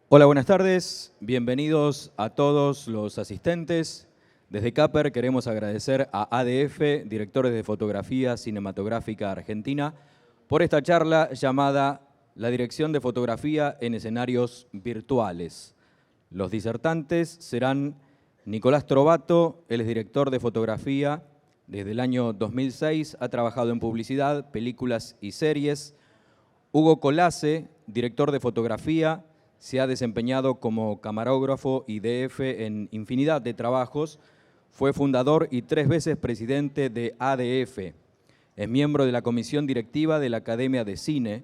Hola, buenas tardes. Bienvenidos a todos los asistentes. Desde CAPER queremos agradecer a ADF, Directores de Fotografía Cinematográfica Argentina, por esta charla llamada La Dirección de Fotografía en Escenarios Virtuales. Los disertantes serán Nicolás Trovato, él es director de fotografía. Desde el año 2006 ha trabajado en publicidad, películas y series. Hugo Colase, director de fotografía, se ha desempeñado como camarógrafo y DF en infinidad de trabajos. Fue fundador y 3 veces presidente de ADF. Es miembro de la comisión directiva de la Academia de Cine.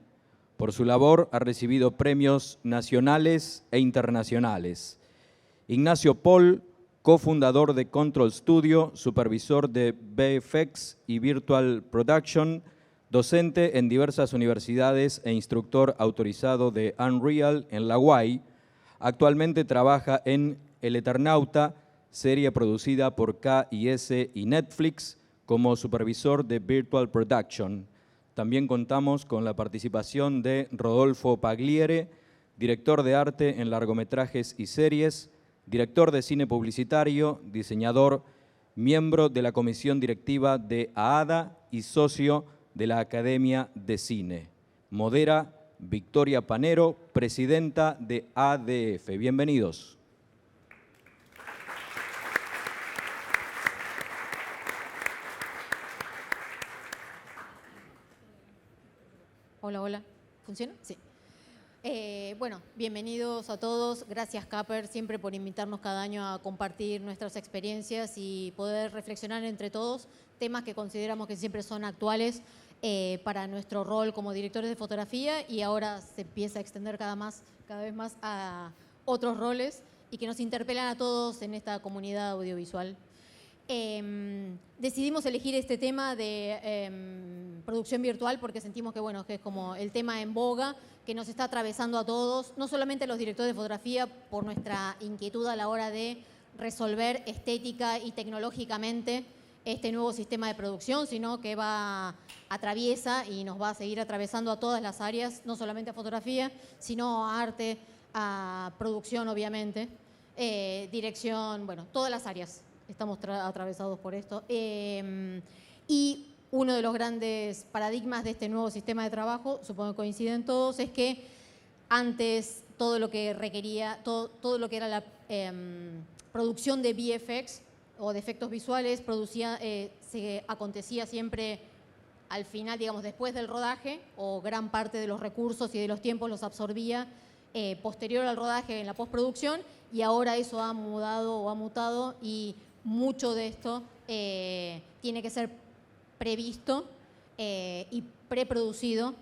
Por su labor ha recibido premios nacionales e internacionales. Ignacio Paul, cofundador de Control Studio, supervisor de VFX y Virtual Production, docente en diversas universidades e instructor autorizado de Unreal en la UAI. Actualmente trabaja en El Eternauta, serie producida por KIS y Netflix, como supervisor de Virtual Production. También contamos con la participación de Rodolfo Pagliere, director de arte en largometrajes y series, director de cine publicitario, diseñador, miembro de la comisión directiva de AADA y socio de la Academia de Cine. Modera Victoria Panero, presidenta de ADF. Bienvenidos. Hola, hola. ¿Funciona? Sí. Bueno, bienvenidos a todos. Gracias, CAPER, siempre por invitarnos cada año a compartir nuestras experiencias y poder reflexionar entre todos temas que consideramos que siempre son actuales para nuestro rol como directores de fotografía, y ahora se empieza a extender cada vez más a otros roles y que nos interpelan a todos en esta comunidad audiovisual. Decidimos elegir este tema de producción virtual porque sentimos que, bueno, que es como el tema en boga que nos está atravesando a todos, no solamente a los directores de fotografía por nuestra inquietud a la hora de resolver estética y tecnológicamente este nuevo sistema de producción, sino que atraviesa y nos va a seguir atravesando a todas las áreas, no solamente a fotografía, sino a arte, a producción, obviamente, dirección, bueno, todas las áreas. Estamos atravesados por esto. Y uno de los grandes paradigmas de este nuevo sistema de trabajo, supongo que coinciden todos, es que antes todo lo que requería, todo lo que era la producción de VFX o de efectos visuales, se acontecía siempre al final, digamos, después del rodaje, o gran parte de los recursos y de los tiempos los absorbía posterior al rodaje en la postproducción, y ahora eso ha mutado y mucho de esto tiene que ser previsto y preproducido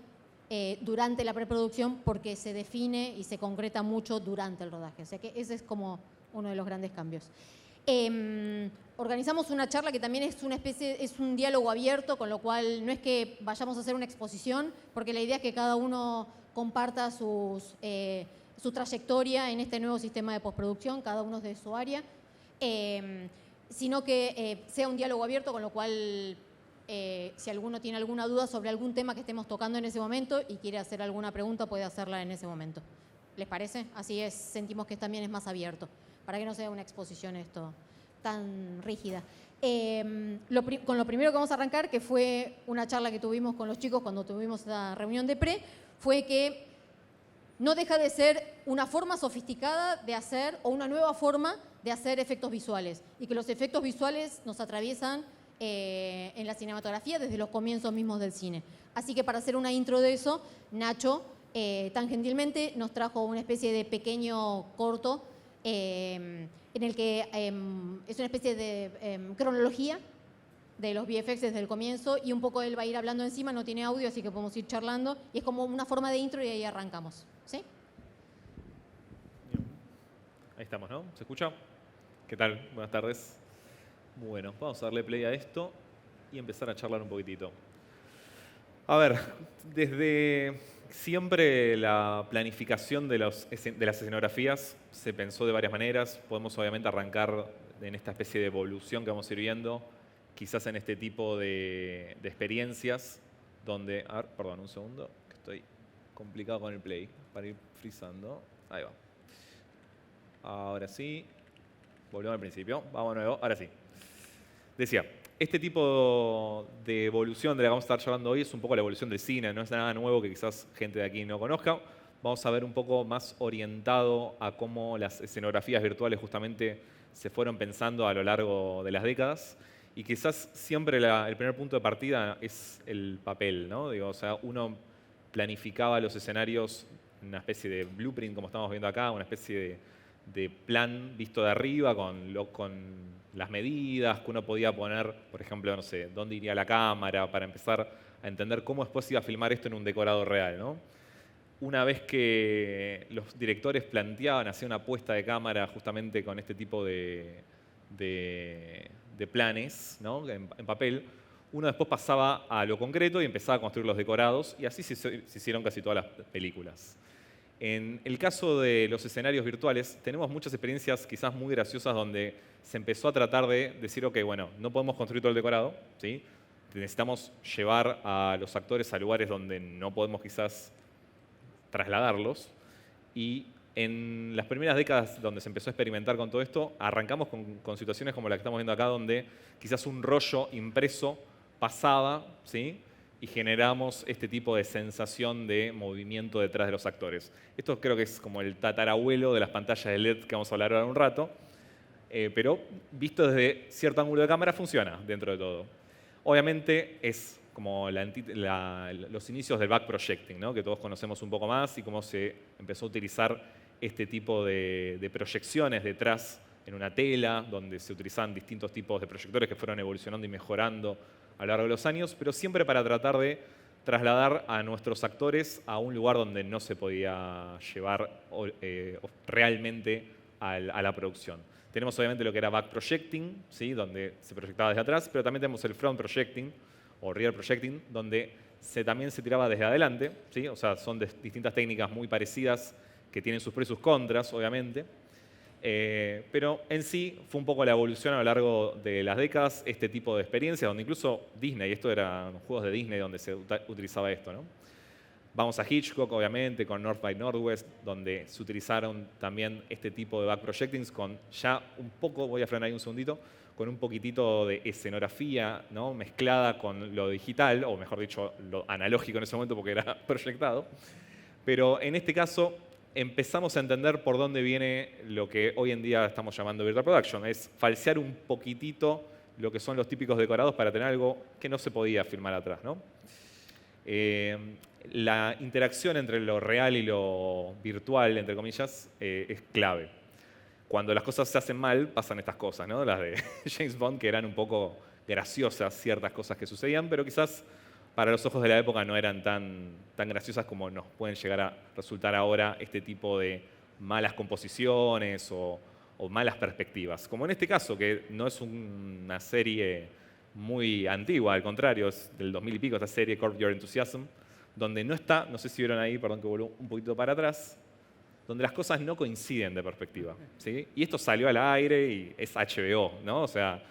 durante la preproducción, porque se define y se concreta mucho durante el rodaje. O sea que ese es como uno de los grandes cambios. Organizamos una charla que también es un diálogo abierto, con lo cual no es que vayamos a hacer una exposición, porque la idea es que cada uno comparta su trayectoria en este nuevo sistema de postproducción, cada uno de su área, sino que sea un diálogo abierto, con lo cual si alguno tiene alguna duda sobre algún tema que estemos tocando en ese momento y quiere hacer alguna pregunta, puede hacerla en ese momento. ¿Les parece? Así también es más abierto, para que no sea una exposición esto tan rígida. Con lo primero que vamos a arrancar, que fue una charla que tuvimos con los chicos cuando tuvimos la reunión de pre, fue que no deja de ser una forma sofisticada de hacer, o una nueva forma de hacer efectos visuales, y que los efectos visuales nos atraviesan en la cinematografía desde los comienzos mismos del cine. Así que para hacer una intro de eso, Nacho tan gentilmente nos trajo una especie de pequeño corto en el que es una especie de cronología de los VFX desde el comienzo, y un poco él va a ir hablando encima, no tiene audio, así que podemos ir charlando, y es como una forma de intro y ahí arrancamos. ¿Sí? Ahí estamos, ¿no? ¿Se escucha? ¿Qué tal? Buenas tardes. Bueno, vamos a darle play a esto y empezar a charlar un poquitito. A ver, desde siempre la planificación de las escenografías se pensó de varias maneras. Podemos obviamente arrancar en esta especie de evolución que vamos a ir viendo, quizás en este tipo de experiencias donde... perdón, un segundo, que estoy complicado con el play para ir frizando. Ahí va. Ahora sí. Volvemos al principio. Vamos de nuevo. Ahora sí. Decía, este tipo de evolución de la que vamos a estar charlando hoy es un poco la evolución del cine. No es nada nuevo que quizás gente de aquí no conozca. Vamos a ver un poco más orientado a cómo las escenografías virtuales justamente se fueron pensando a lo largo de las décadas. Y quizás siempre el primer punto de partida es el papel, ¿no? Digo, o sea, uno planificaba los escenarios en una especie de blueprint, como estamos viendo acá, una especie de plan visto de arriba con las medidas que uno podía poner, por ejemplo, no sé, dónde iría la cámara, para empezar a entender cómo después iba a filmar esto en un decorado real, ¿no? Una vez que los directores planteaban, hacían una puesta de cámara justamente con este tipo de planes, ¿no? en papel, uno después pasaba a lo concreto y empezaba a construir los decorados, y así se hicieron casi todas las películas. En el caso de los escenarios virtuales, tenemos muchas experiencias quizás muy graciosas donde se empezó a tratar de decir, ok, bueno, no podemos construir todo el decorado, ¿sí? Necesitamos llevar a los actores a lugares donde no podemos quizás trasladarlos. Y en las primeras décadas donde se empezó a experimentar con todo esto, arrancamos con situaciones como la que estamos viendo acá, donde quizás un rollo impreso pasaba, ¿sí? Y generamos este tipo de sensación de movimiento detrás de los actores. Esto creo que es como el tatarabuelo de las pantallas de LED que vamos a hablar ahora un rato, pero visto desde cierto ángulo de cámara funciona dentro de todo. Obviamente es como los inicios del backprojecting, ¿no? Que todos conocemos un poco más y cómo se empezó a utilizar este tipo de proyecciones detrás en una tela, donde se utilizaban distintos tipos de proyectores que fueron evolucionando y mejorando a lo largo de los años, pero siempre para tratar de trasladar a nuestros actores a un lugar donde no se podía llevar realmente a la producción. Tenemos obviamente lo que era backprojecting, ¿sí? Donde se proyectaba desde atrás, pero también tenemos el front projecting o rear projecting, donde también se tiraba desde adelante, ¿sí? O sea, son distintas técnicas muy parecidas que tienen sus pros y sus contras, obviamente. Pero en sí fue un poco la evolución a lo largo de las décadas, este tipo de experiencias, donde incluso Disney, esto eran juegos de Disney donde se utilizaba esto, ¿no? Vamos a Hitchcock, obviamente, con North by Northwest, donde se utilizaron también este tipo de backprojectings con ya un poco, voy a frenar ahí un segundito, con un poquitito de escenografía, ¿no? Mezclada con lo digital, o mejor dicho, lo analógico en ese momento porque era proyectado. Pero en este caso empezamos a entender por dónde viene lo que hoy en día estamos llamando virtual production. Es falsear un poquitito lo que son los típicos decorados para tener algo que no se podía filmar atrás, ¿no? La interacción entre lo real y lo virtual, entre comillas, es clave. Cuando las cosas se hacen mal, pasan estas cosas, ¿no? Las de James Bond, que eran un poco graciosas ciertas cosas que sucedían, pero quizás para los ojos de la época no eran tan graciosas como nos pueden llegar a resultar ahora este tipo de malas composiciones o malas perspectivas. Como en este caso, que no es una serie muy antigua, al contrario, es del 2000 y pico, esta serie Curb Your Enthusiasm, donde no está, no sé si vieron ahí, perdón que vuelvo un poquito para atrás, donde las cosas no coinciden de perspectiva, ¿sí? Y esto salió al aire y es HBO, ¿no? O sea,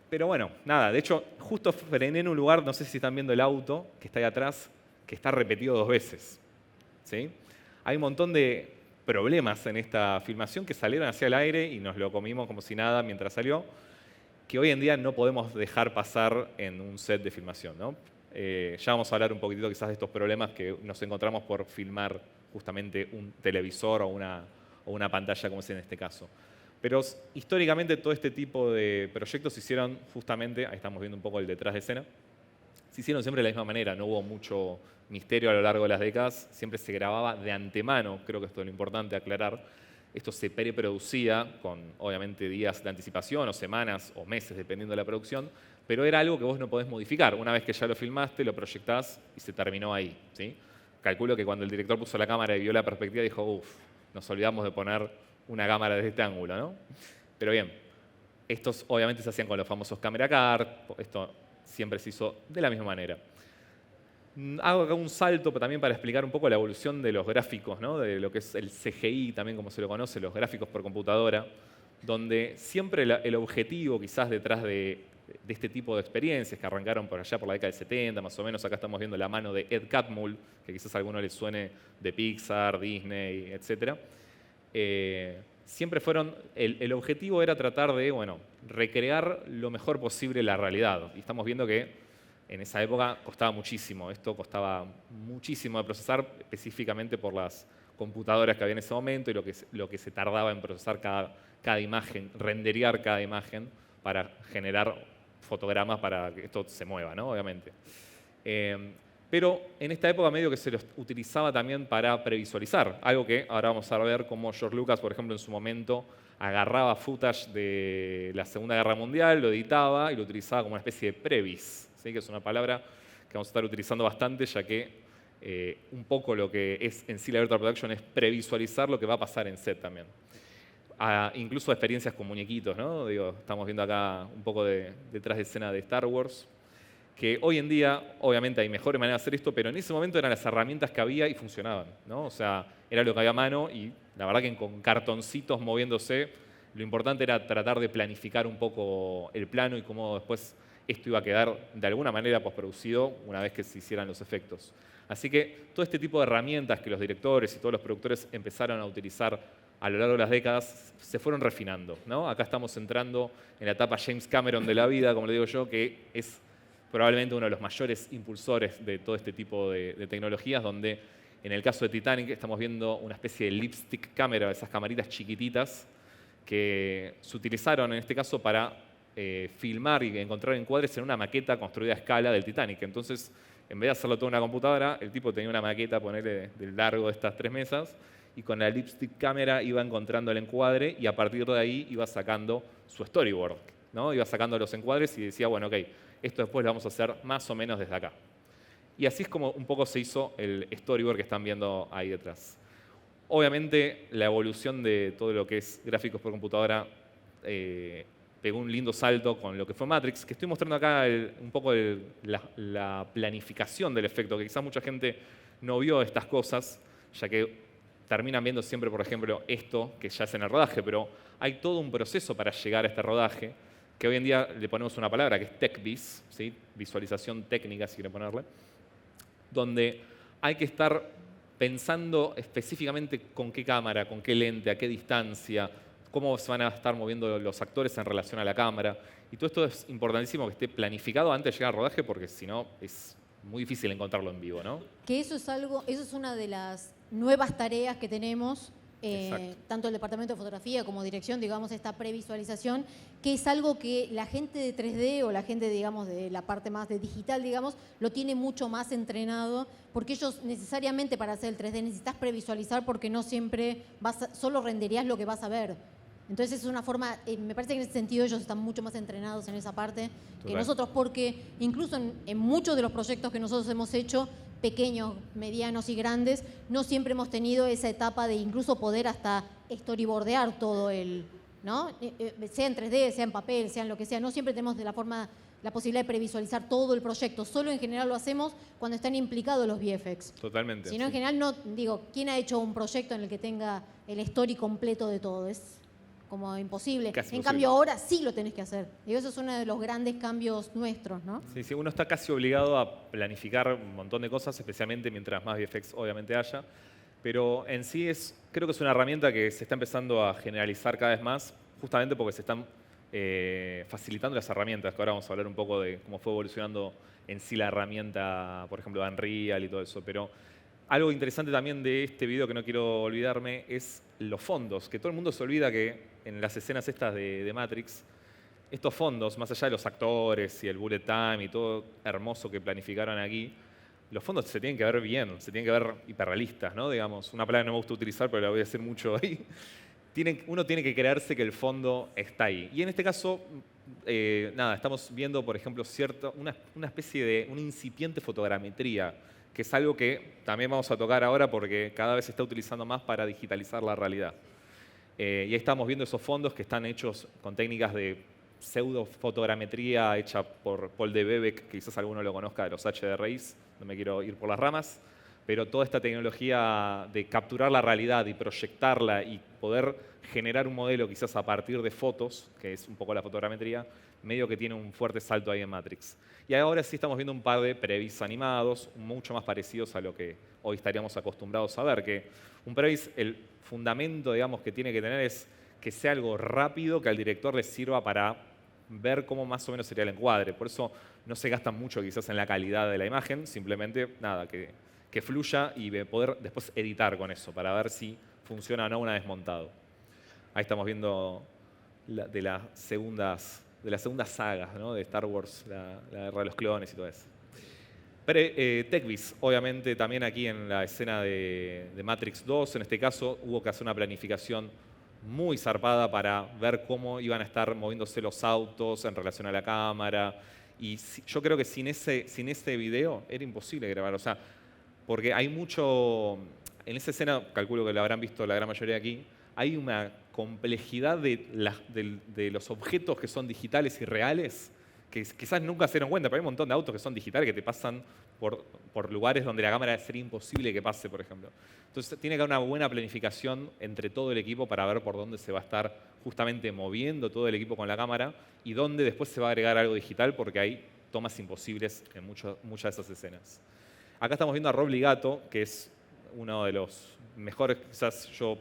pero bueno, nada, de hecho, justo frené en un lugar, no sé si están viendo el auto que está ahí atrás, que está repetido 2 veces, ¿sí? Hay un montón de problemas en esta filmación que salieron hacia el aire y nos lo comimos como si nada mientras salió, que hoy en día no podemos dejar pasar en un set de filmación, ¿no? Ya vamos a hablar un poquitito quizás de estos problemas que nos encontramos por filmar justamente un televisor o una pantalla como es en este caso. Pero históricamente todo este tipo de proyectos se hicieron justamente, ahí estamos viendo un poco el detrás de escena, se hicieron siempre de la misma manera, no hubo mucho misterio a lo largo de las décadas, siempre se grababa de antemano, creo que esto es lo importante aclarar. Esto se preproducía con, obviamente, días de anticipación o semanas o meses, dependiendo de la producción, pero era algo que vos no podés modificar. Una vez que ya lo filmaste, lo proyectás y se terminó ahí, ¿sí? Calculo que cuando el director puso la cámara y vio la perspectiva, dijo, uff, nos olvidamos de poner una cámara desde este ángulo, ¿no? Pero bien, estos obviamente se hacían con los famosos camera card, esto siempre se hizo de la misma manera. Hago acá un salto también para explicar un poco la evolución de los gráficos, ¿no? De lo que es el CGI, también como se lo conoce, los gráficos por computadora, donde siempre el objetivo quizás detrás de este tipo de experiencias que arrancaron por allá por la década del 70, más o menos, acá estamos viendo la mano de Ed Catmull, que quizás a alguno le suene de Pixar, Disney, etc. siempre fueron, el objetivo era tratar de, bueno, recrear lo mejor posible la realidad. Y estamos viendo que en esa época costaba muchísimo. Esto costaba muchísimo de procesar, específicamente por las computadoras que había en ese momento y lo que se tardaba en procesar cada imagen, renderear cada imagen para generar fotogramas para que esto se mueva, ¿no? Obviamente. Pero en esta época medio que se los utilizaba también para previsualizar, algo que ahora vamos a ver cómo George Lucas, por ejemplo, en su momento agarraba footage de la Segunda Guerra Mundial, lo editaba y lo utilizaba como una especie de previs, ¿sí? Que es una palabra que vamos a estar utilizando bastante, ya que un poco lo que es en sí la Virtual Production es previsualizar lo que va a pasar en set también. Incluso experiencias con muñequitos, ¿no? Digo, estamos viendo acá un poco detrás de escena de Star Wars, que hoy en día, obviamente, hay mejores maneras de hacer esto, pero en ese momento eran las herramientas que había y funcionaban, ¿no? O sea, era lo que había a mano y la verdad que con cartoncitos moviéndose, lo importante era tratar de planificar un poco el plano y cómo después esto iba a quedar de alguna manera postproducido una vez que se hicieran los efectos. Así que todo este tipo de herramientas que los directores y todos los productores empezaron a utilizar a lo largo de las décadas se fueron refinando, ¿no? Acá estamos entrando en la etapa James Cameron de la vida, como le digo yo, que es probablemente uno de los mayores impulsores de todo este tipo de tecnologías, donde en el caso de Titanic estamos viendo una especie de lipstick camera, esas camaritas chiquititas que se utilizaron en este caso para filmar y encontrar encuadres en una maqueta construida a escala del Titanic. Entonces, en vez de hacerlo todo en una computadora, el tipo tenía una maqueta, ponerle del largo de estas 3 mesas, y con la lipstick camera iba encontrando el encuadre y a partir de ahí iba sacando su storyboard, ¿no? Iba sacando los encuadres y decía, bueno, ok, esto después lo vamos a hacer más o menos desde acá. Y así es como un poco se hizo el storyboard que están viendo ahí detrás. Obviamente, la evolución de todo lo que es gráficos por computadora pegó un lindo salto con lo que fue Matrix, que estoy mostrando acá un poco la planificación del efecto, que quizás mucha gente no vio estas cosas, ya que terminan viendo siempre, por ejemplo, esto, que ya es en el rodaje, pero hay todo un proceso para llegar a este rodaje, que hoy en día le ponemos una palabra que es TechVis, ¿sí? Visualización técnica, si quieren ponerle, donde hay que estar pensando específicamente con qué cámara, con qué lente, a qué distancia, cómo se van a estar moviendo los actores en relación a la cámara. Y todo esto es importantísimo que esté planificado antes de llegar al rodaje, porque si no es muy difícil encontrarlo en vivo, ¿no? Que eso es una de las nuevas tareas que tenemos, tanto el departamento de fotografía como dirección, digamos, esta previsualización, que es algo que la gente de 3D o la gente, digamos, de la parte más de digital, digamos, lo tiene mucho más entrenado, porque ellos necesariamente para hacer el 3D necesitas previsualizar porque no siempre solo renderías lo que vas a ver. Entonces es una forma, me parece que en ese sentido ellos están mucho más entrenados en esa parte que nosotros, porque incluso en muchos de los proyectos que nosotros hemos hecho, pequeños, medianos y grandes, no siempre hemos tenido esa etapa de incluso poder hasta storyboardear todo ¿no? Sea en 3D, sea en papel, sea en lo que sea, no siempre tenemos la posibilidad de previsualizar todo el proyecto, solo en general lo hacemos cuando están implicados los VFX. Totalmente. Si no, en general no, digo, ¿quién ha hecho un proyecto en el que tenga el story completo de todo? Es como imposible. En cambio, ahora sí lo tenés que hacer. Y eso es uno de los grandes cambios nuestros, ¿no? Sí, sí, uno está casi obligado a planificar un montón de cosas, especialmente mientras más VFX obviamente haya. Pero en sí creo que es una herramienta que se está empezando a generalizar cada vez más, justamente porque se están facilitando las herramientas, que ahora vamos a hablar un poco de cómo fue evolucionando en sí la herramienta, por ejemplo, Unreal y todo eso. Pero algo interesante también de este video que no quiero olvidarme es los fondos, que todo el mundo se olvida que en las escenas estas de Matrix, estos fondos, más allá de los actores y el bullet time y todo hermoso que planificaron aquí, los fondos se tienen que ver bien, se tienen que ver hiperrealistas, ¿no? Digamos, una palabra que no me gusta utilizar, pero la voy a decir mucho ahí. Uno tiene que creerse que el fondo está ahí. Y en este caso, nada, estamos viendo, por ejemplo, una especie de una incipiente fotogrametría, que es algo que también vamos a tocar ahora porque cada vez se está utilizando más para digitalizar la realidad. Y ahí estamos viendo esos fondos que están hechos con técnicas de pseudofotogrametría hecha por Paul de Bebeck, que quizás alguno lo conozca de los HDRIs, no me quiero ir por las ramas, pero toda esta tecnología de capturar la realidad y proyectarla y poder generar un modelo quizás a partir de fotos, que es un poco la fotogrametría, medio que tiene un fuerte salto ahí en Matrix. Y ahora sí estamos viendo un par de previs animados, mucho más parecidos a lo que hoy estaríamos acostumbrados a ver, que un previs, el fundamento, digamos, que tiene que tener es que sea algo rápido, que al director le sirva para ver cómo más o menos sería el encuadre. Por eso no se gasta mucho quizás en la calidad de la imagen, simplemente nada, que fluya y poder después editar con eso para ver si funciona o no una vez montado. Ahí estamos viendo de las segundas sagas, ¿no? De Star Wars, la Guerra de los Clones y todo eso. TechVis, obviamente también aquí en la escena de Matrix 2, en este caso hubo que hacer una planificación muy zarpada para ver cómo iban a estar moviéndose los autos en relación a la cámara. Y yo creo que sin ese video era imposible grabar. O sea, porque hay mucho... En esa escena, calculo que la habrán visto la gran mayoría aquí, hay una complejidad de los objetos que son digitales y reales que quizás nunca se dieron cuenta, pero hay un montón de autos que son digitales que te pasan por lugares donde la cámara sería imposible que pase, por ejemplo. Entonces tiene que haber una buena planificación entre todo el equipo para ver por dónde se va a estar justamente moviendo todo el equipo con la cámara y dónde después se va a agregar algo digital porque hay tomas imposibles en muchas de esas escenas. Acá estamos viendo a Rob Ligato, que es uno de los mejores, quizás yo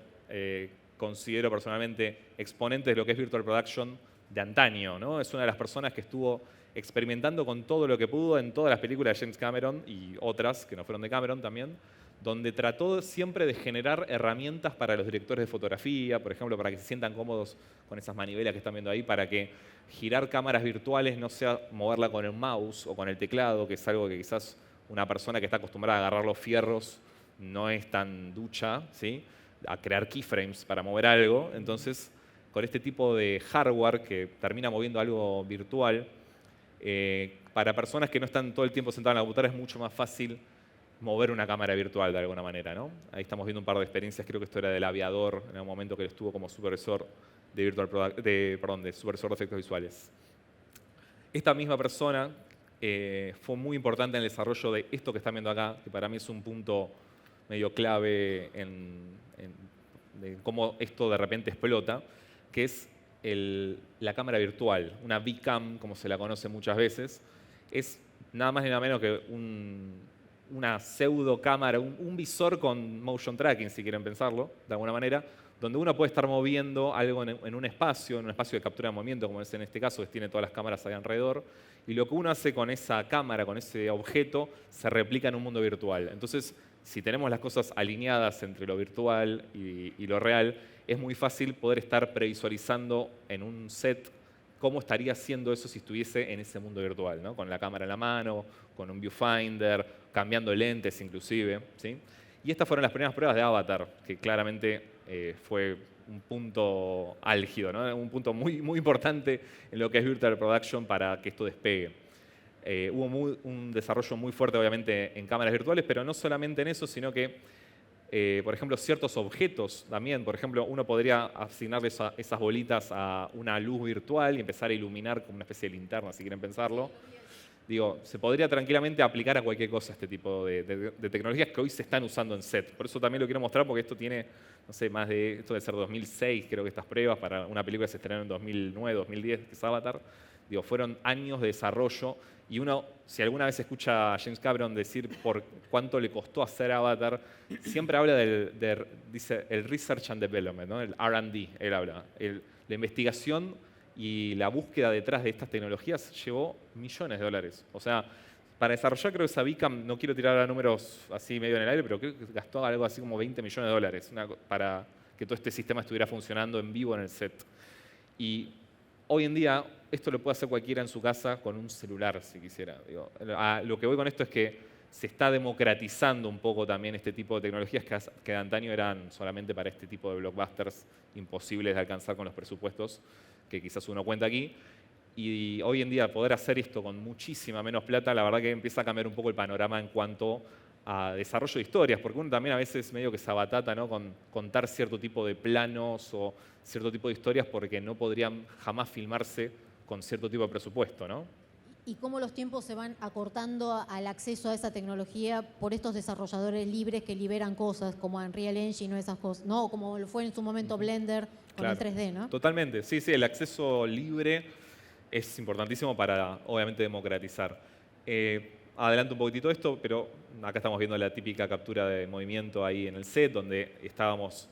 considero personalmente, exponentes de lo que es Virtual Production de antaño, ¿no? Es una de las personas que estuvo experimentando con todo lo que pudo en todas las películas de James Cameron y otras que no fueron de Cameron también, donde trató siempre de generar herramientas para los directores de fotografía, por ejemplo, para que se sientan cómodos con esas manivelas que están viendo ahí, para que girar cámaras virtuales no sea moverla con el mouse o con el teclado, que es algo que quizás una persona que está acostumbrada a agarrar los fierros no es tan ducha, ¿sí? A crear keyframes para mover algo. Entonces, con este tipo de hardware que termina moviendo algo virtual, para personas que no están todo el tiempo sentadas en la computadora es mucho más fácil mover una cámara virtual de alguna manera, ¿no? Ahí estamos viendo un par de experiencias, creo que esto era del Aviador, en un momento que él estuvo como supervisor de supervisor de efectos visuales. Esta misma persona fue muy importante en el desarrollo de esto que están viendo acá, que para mí es un punto medio clave de cómo esto de repente explota, que es la cámara virtual, una VCam, como se la conoce muchas veces. Es nada más ni nada menos que una pseudo cámara, un visor con motion tracking, si quieren pensarlo, de alguna manera, donde uno puede estar moviendo algo en un espacio de captura de movimiento, como es en este caso, que tiene todas las cámaras ahí alrededor, y lo que uno hace con esa cámara, con ese objeto, se replica en un mundo virtual. Entonces, si tenemos las cosas alineadas entre lo virtual y lo real, es muy fácil poder estar previsualizando en un set cómo estaría haciendo eso si estuviese en ese mundo virtual, ¿no? Con la cámara en la mano, con un viewfinder, cambiando lentes inclusive, ¿sí? Y estas fueron las primeras pruebas de Avatar, que claramente fue un punto álgido, ¿no? Un punto muy, muy importante en lo que es Virtual Production para que esto despegue. Hubo un desarrollo muy fuerte, obviamente, en cámaras virtuales, pero no solamente en eso, sino que, por ejemplo, ciertos objetos también. Por ejemplo, uno podría asignarle esas bolitas a una luz virtual y empezar a iluminar como una especie de linterna, si quieren pensarlo. Digo, se podría tranquilamente aplicar a cualquier cosa este tipo de tecnologías que hoy se están usando en set. Por eso también lo quiero mostrar, porque esto tiene, no sé, esto debe ser 2006, creo que estas pruebas para una película que se estrenó en 2009, 2010, que es Avatar. Digo, fueron años de desarrollo y uno, si alguna vez escucha a James Cameron decir por cuánto le costó hacer Avatar, siempre habla dice el Research and Development, ¿no? El R&D, él habla. La investigación y la búsqueda detrás de estas tecnologías llevó millones de dólares. O sea, para desarrollar, creo que esa VCam, no quiero tirar a números así medio en el aire, pero creo que gastó algo así como 20 millones de dólares para que todo este sistema estuviera funcionando en vivo en el set. Y hoy en día, esto lo puede hacer cualquiera en su casa con un celular, si quisiera. Digo, lo que voy con esto es que se está democratizando un poco también este tipo de tecnologías que de antaño eran solamente para este tipo de blockbusters imposibles de alcanzar con los presupuestos que quizás uno cuenta aquí. Y hoy en día poder hacer esto con muchísima menos plata, la verdad que empieza a cambiar un poco el panorama en cuanto a desarrollo de historias, porque uno también a veces medio que se abatata, ¿no? Con contar cierto tipo de planos o cierto tipo de historias porque no podrían jamás filmarse con cierto tipo de presupuesto, ¿no? Y cómo los tiempos se van acortando al acceso a esa tecnología por estos desarrolladores libres que liberan cosas como Unreal Engine o esas cosas, ¿no? Como lo fue en su momento Blender con el 3D, ¿no? Totalmente, sí, el acceso libre es importantísimo para, obviamente, democratizar. Adelanto un poquitito esto, pero acá estamos viendo la típica captura de movimiento ahí en el set, donde estábamos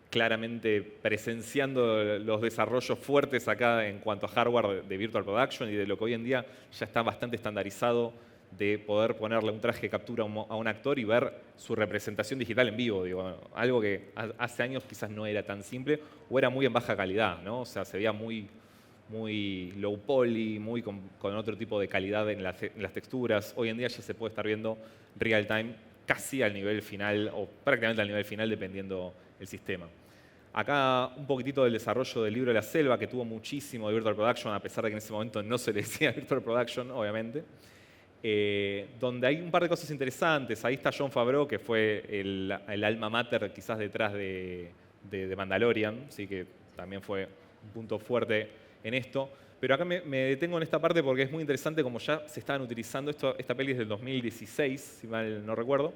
claramente presenciando los desarrollos fuertes acá en cuanto a hardware de Virtual Production y de lo que hoy en día ya está bastante estandarizado de poder ponerle un traje de captura a un actor y ver su representación digital en vivo. Digo, algo que hace años quizás no era tan simple o era muy en baja calidad, ¿no? O sea, se veía muy low poly, muy con otro tipo de calidad en las texturas. Hoy en día ya se puede estar viendo real time casi al nivel final o prácticamente al nivel final dependiendo el sistema. Acá un poquitito del desarrollo del libro de la selva, que tuvo muchísimo de Virtual Production, a pesar de que en ese momento no se le decía Virtual Production, obviamente. Donde hay un par de cosas interesantes. Ahí está Jon Favreau, que fue el alma mater quizás detrás de Mandalorian, ¿sí? Que también fue un punto fuerte en esto. Pero acá me detengo en esta parte porque es muy interesante como ya se estaban utilizando, esta peli es del 2016, si mal no recuerdo,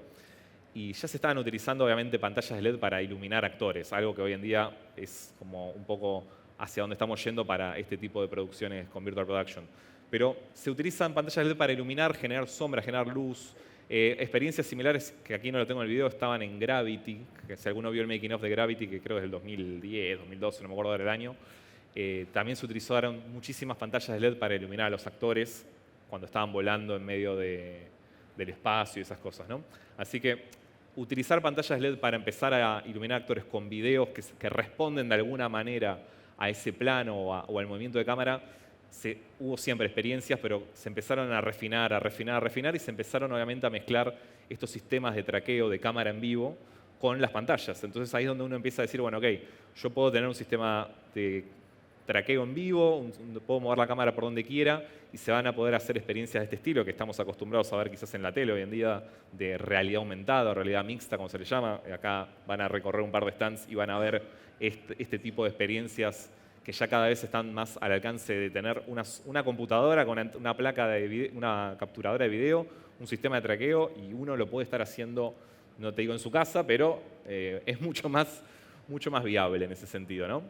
y ya se estaban utilizando obviamente pantallas de LED para iluminar actores, algo que hoy en día es como un poco hacia donde estamos yendo para este tipo de producciones con Virtual Production. Pero se utilizan pantallas LED para iluminar, generar sombra, generar luz. Experiencias similares, que aquí no lo tengo en el video, estaban en Gravity, que si alguno vio el making of de Gravity, que creo que es del 2010, 2012, no me acuerdo del año, también se utilizaron muchísimas pantallas de LED para iluminar a los actores cuando estaban volando en medio del espacio y esas cosas, ¿no? Así que utilizar pantallas LED para empezar a iluminar actores con videos que responden de alguna manera a ese plano o al movimiento de cámara, hubo siempre experiencias, pero se empezaron a refinar y se empezaron obviamente a mezclar estos sistemas de traqueo de cámara en vivo con las pantallas. Entonces ahí es donde uno empieza a decir, bueno, ok, yo puedo tener un sistema de traqueo en vivo, puedo mover la cámara por donde quiera y se van a poder hacer experiencias de este estilo que estamos acostumbrados a ver quizás en la tele hoy en día, de realidad aumentada, realidad mixta, como se le llama. Acá van a recorrer un par de stands y van a ver este tipo de experiencias que ya cada vez están más al alcance de tener una computadora con una placa una capturadora de video, un sistema de traqueo y uno lo puede estar haciendo, no te digo en su casa, pero es mucho más viable en ese sentido, ¿no?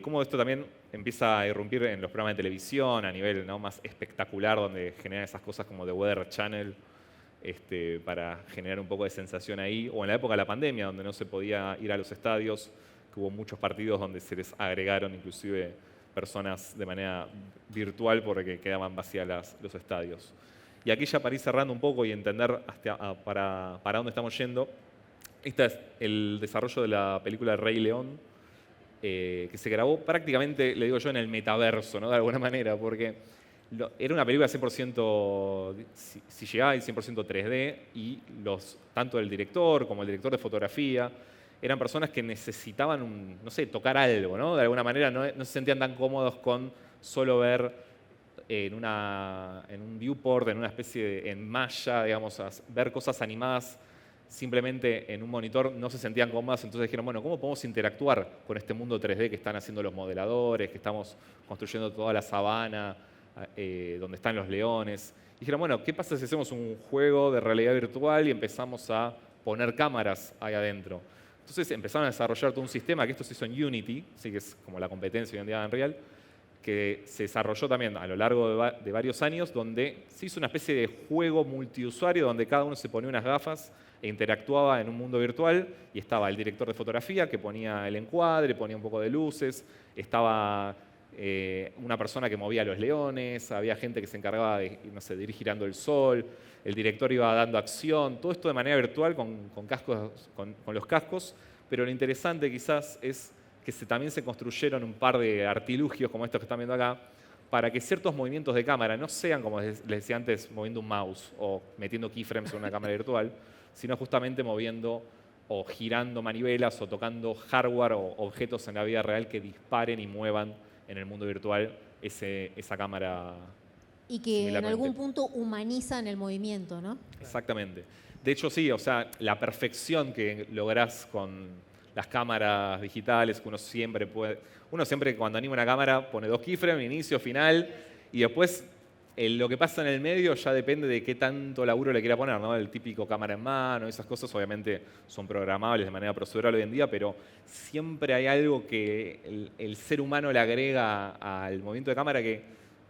Cómo esto también empieza a irrumpir en los programas de televisión a nivel, ¿no?, más espectacular, donde generan esas cosas como The Weather Channel para generar un poco de sensación ahí, o en la época de la pandemia, donde no se podía ir a los estadios, que hubo muchos partidos donde se les agregaron inclusive personas de manera virtual porque quedaban vacías los estadios. Y aquí ya para ir cerrando un poco y entender para dónde estamos yendo, este es el desarrollo de la película de Rey León, que se grabó prácticamente, le digo yo, en el metaverso, ¿no?, de alguna manera, porque era una película 100% CGI, 100% 3D, y tanto el director como el director de fotografía eran personas que necesitaban, no sé, tocar algo, ¿no? De alguna manera no se sentían tan cómodos con solo ver en un viewport, en una especie en malla, digamos, ver cosas animadas simplemente en un monitor, no se sentían cómodas, entonces dijeron, bueno, ¿cómo podemos interactuar con este mundo 3D que están haciendo los modeladores, que estamos construyendo toda la sabana, donde están los leones? Y dijeron, bueno, ¿qué pasa si hacemos un juego de realidad virtual y empezamos a poner cámaras ahí adentro? Entonces empezaron a desarrollar todo un sistema, que esto se hizo en Unity, sí, que es como la competencia hoy en día de Unreal, que se desarrolló también a lo largo de varios años, donde se hizo una especie de juego multiusuario, donde cada uno se ponía unas gafas e interactuaba en un mundo virtual, y estaba el director de fotografía que ponía el encuadre, ponía un poco de luces, estaba una persona que movía los leones, había gente que se encargaba de, no sé, de ir girando el sol, el director iba dando acción, todo esto de manera virtual con los cascos, pero lo interesante quizás es que también se construyeron un par de artilugios como estos que están viendo acá, para que ciertos movimientos de cámara no sean, como les decía antes, moviendo un mouse o metiendo keyframes en una cámara virtual, sino justamente moviendo o girando manivelas o tocando hardware o objetos en la vida real que disparen y muevan en el mundo virtual esa cámara. Y que en algún punto humanizan el movimiento, ¿no? Exactamente. De hecho, sí, o sea, la perfección que lográs con las cámaras digitales, que uno siempre cuando anima una cámara pone 2 keyframes, inicio, final, y después Lo que pasa en el medio ya depende de qué tanto laburo le quiera poner, ¿no? El típico cámara en mano, esas cosas obviamente son programables de manera procedural hoy en día, pero siempre hay algo que el ser humano le agrega al movimiento de cámara que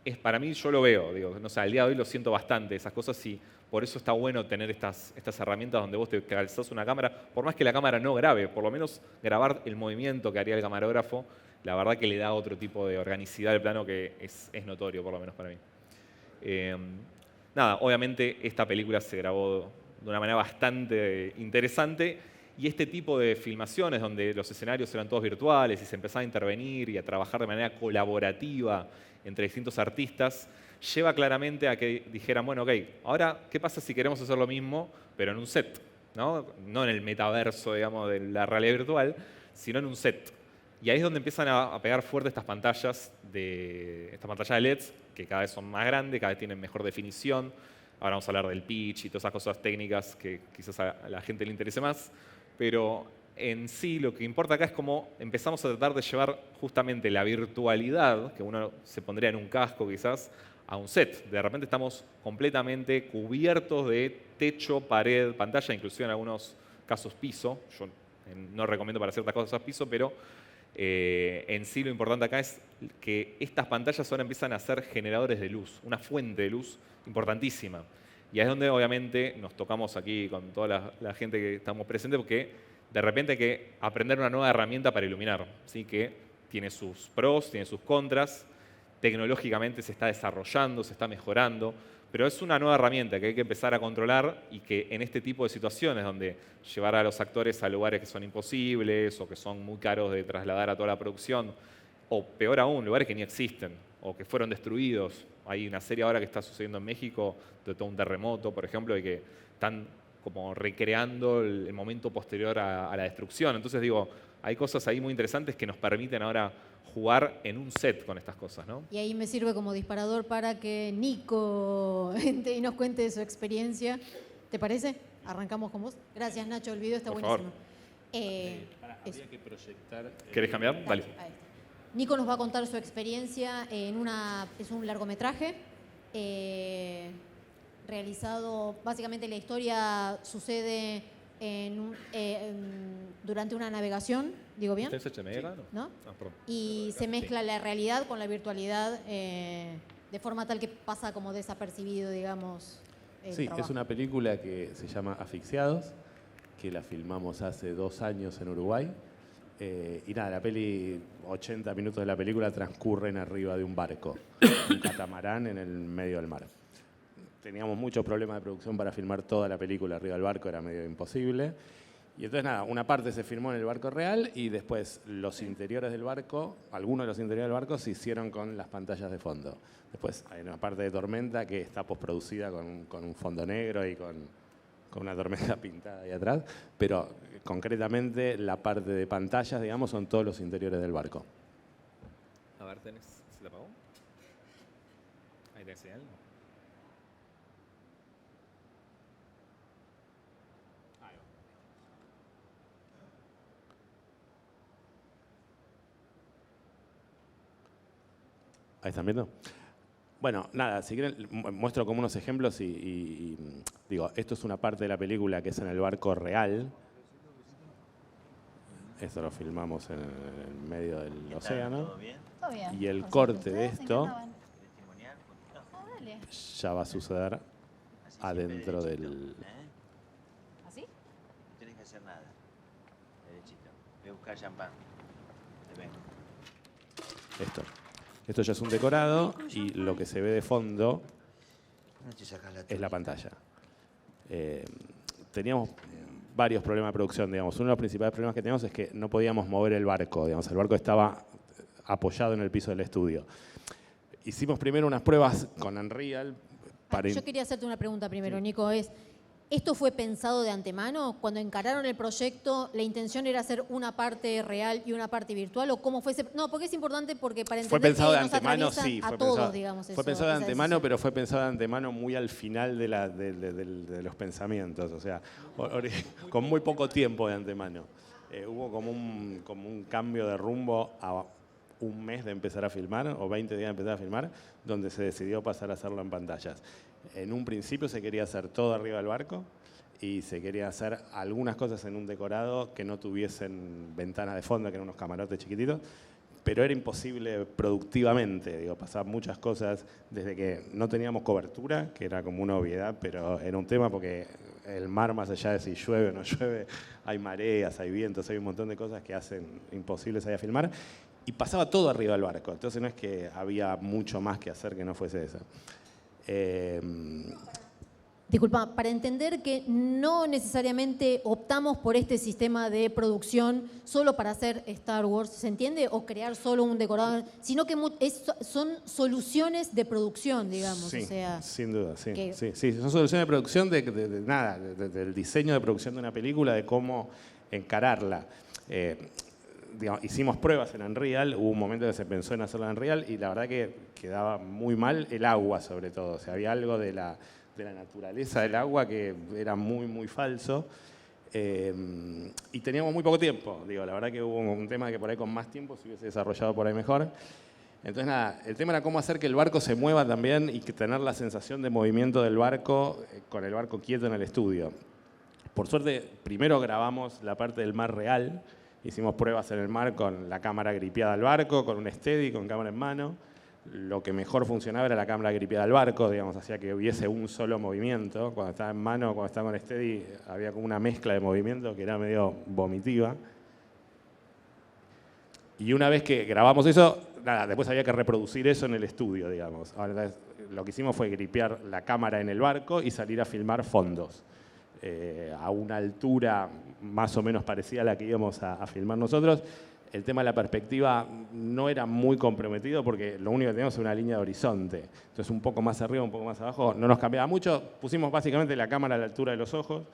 es, para mí, yo lo veo, digo, no sé, al día de hoy lo siento bastante, esas cosas, y por eso está bueno tener estas herramientas donde vos te calzás una cámara, por más que la cámara no grabe, por lo menos grabar el movimiento que haría el camarógrafo, la verdad que le da otro tipo de organicidad al plano que es notorio, por lo menos para mí. Nada, obviamente esta película se grabó de una manera bastante interesante y este tipo de filmaciones donde los escenarios eran todos virtuales y se empezaba a intervenir y a trabajar de manera colaborativa entre distintos artistas, lleva claramente a que dijeran, bueno, ok, ahora, ¿qué pasa si queremos hacer lo mismo, pero en un set? No en el metaverso, digamos, de la realidad virtual, sino en un set. Y ahí es donde empiezan a pegar fuerte estas pantallas de LEDs, que cada vez son más grandes, cada vez tienen mejor definición. Ahora vamos a hablar del pitch y todas esas cosas técnicas que quizás a la gente le interese más. Pero en sí lo que importa acá es cómo empezamos a tratar de llevar justamente la virtualidad, que uno se pondría en un casco quizás, a un set. De repente estamos completamente cubiertos de techo, pared, pantalla, inclusive en algunos casos piso. Yo no recomiendo para ciertas cosas piso, pero en sí lo importante acá es que estas pantallas ahora empiezan a ser generadores de luz, una fuente de luz importantísima. Y ahí es donde obviamente nos tocamos aquí con toda la gente que estamos presentes, porque de repente hay que aprender una nueva herramienta para iluminar, ¿sí? Que tiene sus pros, tiene sus contras, tecnológicamente se está desarrollando, se está mejorando, pero es una nueva herramienta que hay que empezar a controlar y que en este tipo de situaciones donde llevar a los actores a lugares que son imposibles o que son muy caros de trasladar a toda la producción, o peor aún, lugares que ni existen o que fueron destruidos. Hay una serie ahora que está sucediendo en México de todo un terremoto, por ejemplo, y que están como recreando el momento posterior a la destrucción. Entonces digo, hay cosas ahí muy interesantes que nos permiten ahora jugar en un set con estas cosas, ¿no? Y ahí me sirve como disparador para que Nico entre y nos cuente su experiencia. ¿Te parece? Arrancamos con vos. Gracias, Nacho. El video está Por buenísimo. Habría que proyectar. ¿Querés cambiar? Vale. Ahí está. Nico nos va a contar su experiencia es un largometraje realizado, básicamente la historia sucede durante una navegación, ¿digo bien? ¿Ustedes HMR? ¿No? Ah, perdón. Y se mezcla la realidad con la virtualidad de forma tal que pasa como desapercibido, digamos. Sí, es una película que se llama Asfixiados, que la filmamos hace 2 años en Uruguay. Y nada, la peli, 80 minutos de la película transcurren arriba de un barco, un catamarán en el medio del mar. Teníamos muchos problemas de producción para filmar toda la película arriba del barco, era medio imposible. Y entonces nada, una parte se filmó en el barco real y después los interiores del barco, algunos de los interiores del barco se hicieron con las pantallas de fondo. Después hay una parte de tormenta que está postproducida con un fondo negro y con una tormenta pintada ahí atrás, pero concretamente la parte de pantallas, digamos, son todos los interiores del barco. A ver, ¿se la apagó? Ahí tenés señal. Ahí están viendo. Bueno, nada, si quieren muestro como unos ejemplos y digo, esto es una parte de la película que es en el barco real. Esto lo filmamos en el medio del océano. ¿Todo bien? Todo bien. Y el Por corte suerte. de ¿Ustedes en qué esto andaban? Testimonial, poquito. Ah, dale. ya va a suceder Así adentro siempre del... derechito, ¿Así? No tenés que hacer nada. Derechito. Voy a buscar champán. Te vengo. Esto. Esto ya es un decorado y lo que se ve de fondo No te sacas la es la túnica. pantalla. Teníamos varios problemas de producción, digamos. Uno de los principales problemas que teníamos es que no podíamos mover el barco, digamos. El barco estaba apoyado en el piso del estudio. Hicimos primero unas pruebas con Unreal para... Yo quería hacerte una pregunta primero, Nico. ¿Esto fue pensado de antemano? Cuando encararon el proyecto, ¿la intención era hacer una parte real y una parte virtual? ¿O cómo fue ese? No, porque es importante porque para Fue entender pensado de que nos antemano, atraviesa sí. a todos, digamos. Fue pensado de esa antemano, decisión. pero fue pensado de antemano muy al final de los pensamientos. O sea, con muy poco tiempo de antemano. Hubo como un cambio de rumbo a un mes de empezar a filmar o 20 días de empezar a filmar, donde se decidió pasar a hacerlo en pantallas. En un principio se quería hacer todo arriba del barco y se quería hacer algunas cosas en un decorado que no tuviesen ventanas de fondo, que eran unos camarotes chiquititos, pero era imposible productivamente, digo, pasaban muchas cosas desde que no teníamos cobertura, que era como una obviedad, pero era un tema porque el mar, más allá de si llueve o no llueve, hay mareas, hay vientos, hay un montón de cosas que hacen imposible salir a filmar, y pasaba todo arriba del barco, entonces no es que había mucho más que hacer que no fuese eso. Disculpa, para entender que no necesariamente optamos por este sistema de producción solo para hacer Star Wars, ¿se entiende? O crear solo un decorado, sino que son soluciones de producción, digamos. Sí, o sea, sin duda, sí. que- Sí, son soluciones de producción del diseño de producción de una película, de cómo encararla. Digamos, hicimos pruebas en Unreal, hubo un momento que se pensó en hacerlo en Unreal y la verdad que quedaba muy mal el agua sobre todo. O sea, había algo de la naturaleza del agua que era muy, muy falso. Y teníamos muy poco tiempo. Digo, la verdad que hubo un tema que por ahí con más tiempo se hubiese desarrollado por ahí mejor. Entonces nada, el tema era cómo hacer que el barco se mueva también y que tener la sensación de movimiento del barco con el barco quieto en el estudio. Por suerte, primero grabamos la parte del mar real. Hicimos pruebas en el mar con la cámara gripeada al barco, con un steady, con cámara en mano. Lo que mejor funcionaba era la cámara gripeada al barco, digamos, hacía que hubiese un solo movimiento. Cuando estaba en mano, cuando estaba con steady, había como una mezcla de movimiento que era medio vomitiva. Y una vez que grabamos eso, nada, después había que reproducir eso en el estudio, digamos. Ahora, lo que hicimos fue gripear la cámara en el barco y salir a filmar fondos. A una altura más o menos parecida a la que íbamos a filmar nosotros. El tema de la perspectiva no era muy comprometido porque lo único que teníamos era una línea de horizonte. Entonces un poco más arriba, un poco más abajo, no nos cambiaba mucho. Pusimos básicamente la cámara a la altura de los ojos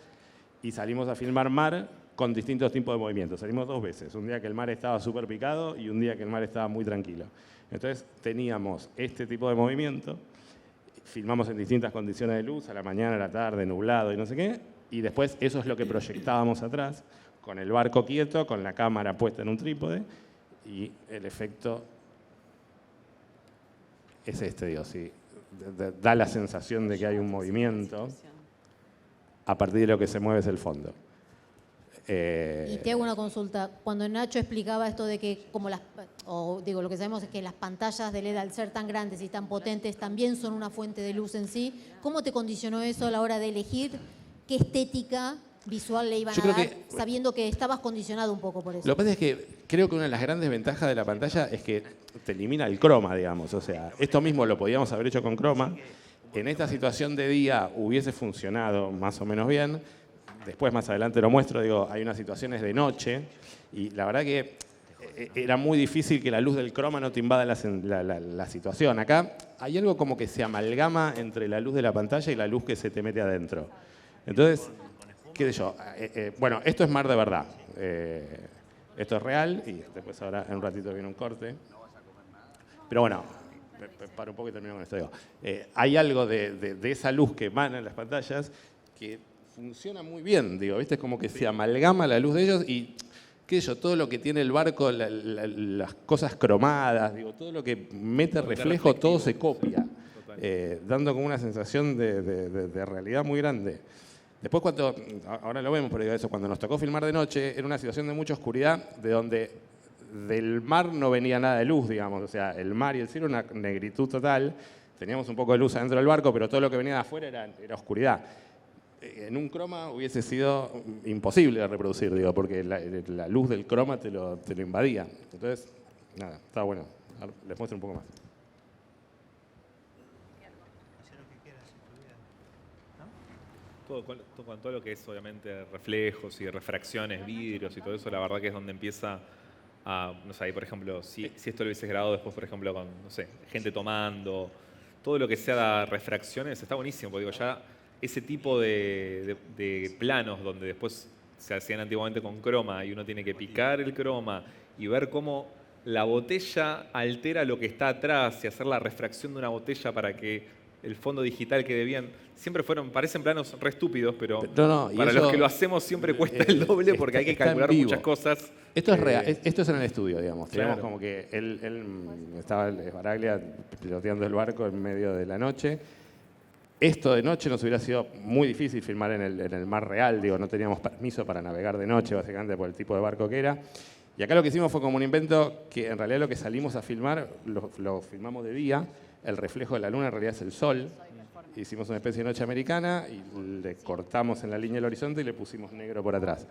y salimos a filmar mar con distintos tipos de movimientos. Salimos 2 veces, un día que el mar estaba súper picado y un día que el mar estaba muy tranquilo. Entonces teníamos este tipo de movimiento, filmamos en distintas condiciones de luz, a la mañana, a la tarde, nublado y no sé qué, y después eso es lo que proyectábamos atrás, con el barco quieto, con la cámara puesta en un trípode, y el efecto es este, digo, sí. Da la sensación de que hay un movimiento, a partir de lo que se mueve es el fondo. Y te hago una consulta. Cuando Nacho explicaba esto de que, lo que sabemos es que las pantallas de LED, al ser tan grandes y tan potentes, también son una fuente de luz en sí, ¿cómo te condicionó eso a la hora de elegir qué estética visual le iban a dar, sabiendo que estabas condicionado un poco por eso? Lo que pasa es que creo que una de las grandes ventajas de la pantalla es que te elimina el croma, digamos. O sea, esto mismo lo podíamos haber hecho con croma. En esta situación de día hubiese funcionado más o menos bien. Después, más adelante lo muestro, digo, hay unas situaciones de noche y la verdad que era muy difícil que la luz del croma no te invada la situación. Acá hay algo como que se amalgama entre la luz de la pantalla y la luz que se te mete adentro. Entonces, qué sé yo, bueno, esto es mar de verdad. Esto es real y después ahora en un ratito viene un corte. Pero bueno, paro un poco y termino con esto. Digo, hay algo de esa luz que emana en las pantallas que funciona muy bien, digo, ¿viste? Es como que se amalgama la luz de ellos y, qué sé yo, todo lo que tiene el barco, las cosas cromadas, digo, todo lo que mete reflejo, todo se copia, dando como una sensación de realidad muy grande. Después ahora lo vemos, pero digo eso, cuando nos tocó filmar de noche, era una situación de mucha oscuridad, de donde del mar no venía nada de luz, digamos, o sea, el mar y el cielo una negritud total, teníamos un poco de luz adentro del barco, pero todo lo que venía de afuera era oscuridad. En un croma hubiese sido imposible de reproducir, digo, porque la luz del croma te lo invadía. Entonces, nada, está bueno. Ahora les muestro un poco más. Con todo lo que es obviamente reflejos y refracciones, vidrios y todo eso, la verdad que es donde empieza a, no sé, ahí por ejemplo, si esto lo hubieses grabado después, por ejemplo, con, no sé, gente tomando, todo lo que sea refracciones, está buenísimo, porque digo, ya ese tipo de planos donde después se hacían antiguamente con croma y uno tiene que picar el croma y ver cómo la botella altera lo que está atrás y hacer la refracción de una botella para que el fondo digital que debían. Siempre parecen planos re estúpidos, pero No, y para eso, los que lo hacemos siempre cuesta el doble porque hay que está en calcular vivo. muchas cosas. Esto es real, esto es en el estudio, digamos. Claro. Teníamos como que él estaba Baraglia piloteando el barco en medio de la noche. Esto de noche nos hubiera sido muy difícil filmar en el mar real, digo, no teníamos permiso para navegar de noche, básicamente por el tipo de barco que era. Y acá lo que hicimos fue como un invento que en realidad lo que salimos a filmar, lo filmamos de día, el reflejo de la luna en realidad es el sol. Hicimos una especie de noche americana y le cortamos en la línea del horizonte y le pusimos negro por atrás.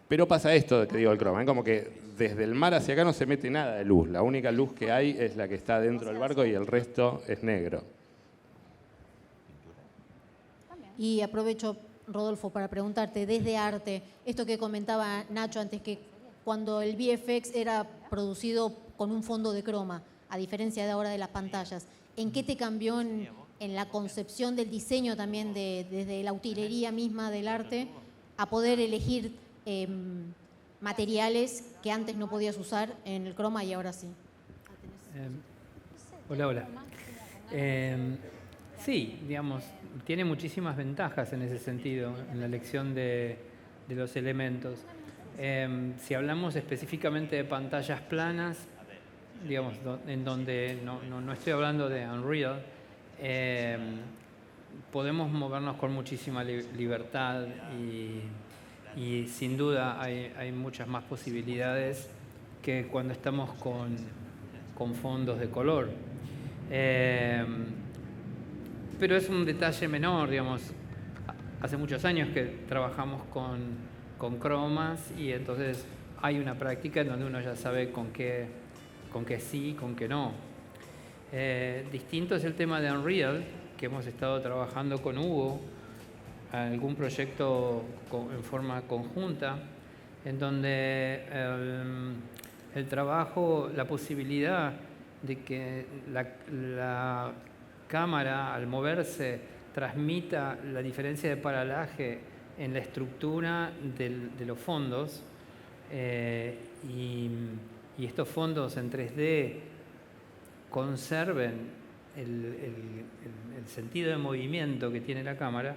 Pero pasa esto que digo el croma, como que desde el mar hacia acá no se mete nada de luz. La única luz que hay es la que está dentro del barco y el resto es negro. Y aprovecho, Rodolfo, para preguntarte, desde arte, esto que comentaba Nacho antes, que cuando el VFX era producido con un fondo de croma, a diferencia de ahora de las pantallas, ¿en qué te cambió en la concepción del diseño también, desde la utilería misma del arte, a poder elegir materiales que antes no podías usar en el croma y ahora sí? Hola. Sí, digamos, tiene muchísimas ventajas en ese sentido, en la elección de los elementos. Si hablamos específicamente de pantallas planas, digamos, en donde no estoy hablando de Unreal, podemos movernos con muchísima libertad y sin duda hay muchas más posibilidades que cuando estamos con fondos de color. Pero es un detalle menor, digamos. Hace muchos años que trabajamos con cromas y entonces hay una práctica en donde uno ya sabe con qué sí, con qué no. Distinto es el tema de Unreal, que hemos estado trabajando con Hugo, algún proyecto en forma conjunta, en donde el trabajo, la posibilidad de que la cámara al moverse transmita la diferencia de paralaje en la estructura de los fondos y estos fondos en 3D conserven el sentido de movimiento que tiene la cámara,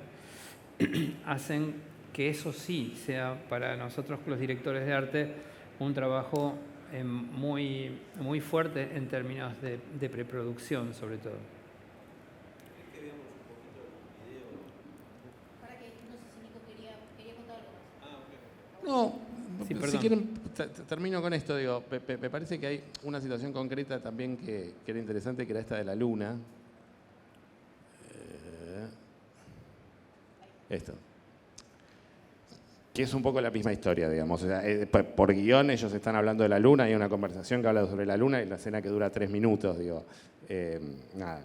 hacen que eso sí sea para nosotros los directores de arte un trabajo muy, muy fuerte en términos de preproducción sobre todo. No, Sí, si perdón. quieren, termino con esto. Digo, me parece que hay una situación concreta también que era interesante, que era esta de la luna. Esto. Que es un poco la misma historia, digamos. O sea, por guión ellos están hablando de la luna, hay una conversación que habla sobre la luna y la escena que dura 3 minutos, digo.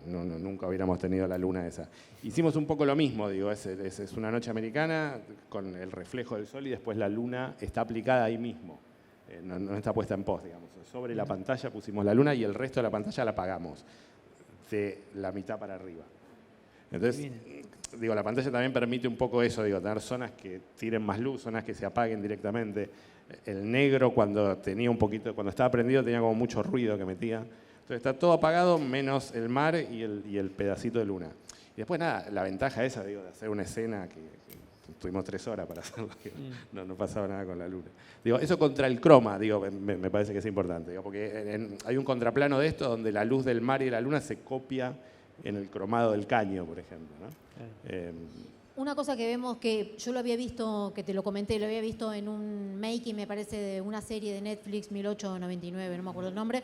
Nunca hubiéramos tenido la luna esa. Hicimos un poco lo mismo, digo, es una noche americana con el reflejo del sol y después la luna está aplicada ahí mismo, no está puesta en post, digamos. Sobre la pantalla pusimos la luna y el resto de la pantalla la apagamos, de la mitad para arriba. Entonces, digo, la pantalla también permite un poco eso, digo, tener zonas que tiren más luz, zonas que se apaguen directamente. El negro cuando estaba prendido tenía como mucho ruido que metía. Entonces está todo apagado menos el mar y el pedacito de luna. Y después nada, la ventaja esa, digo, de hacer una escena que tuvimos 3 horas para hacerlo, no pasaba nada con la luna. Digo, eso contra el croma, digo, me parece que es importante, digo, porque hay un contraplano de esto donde la luz del mar y de la luna se copia en el cromado del caño, por ejemplo, ¿no? Una cosa que vemos, que yo lo había visto, que te lo comenté, lo había visto en un making, me parece, de una serie de Netflix, 1899, no me acuerdo el nombre,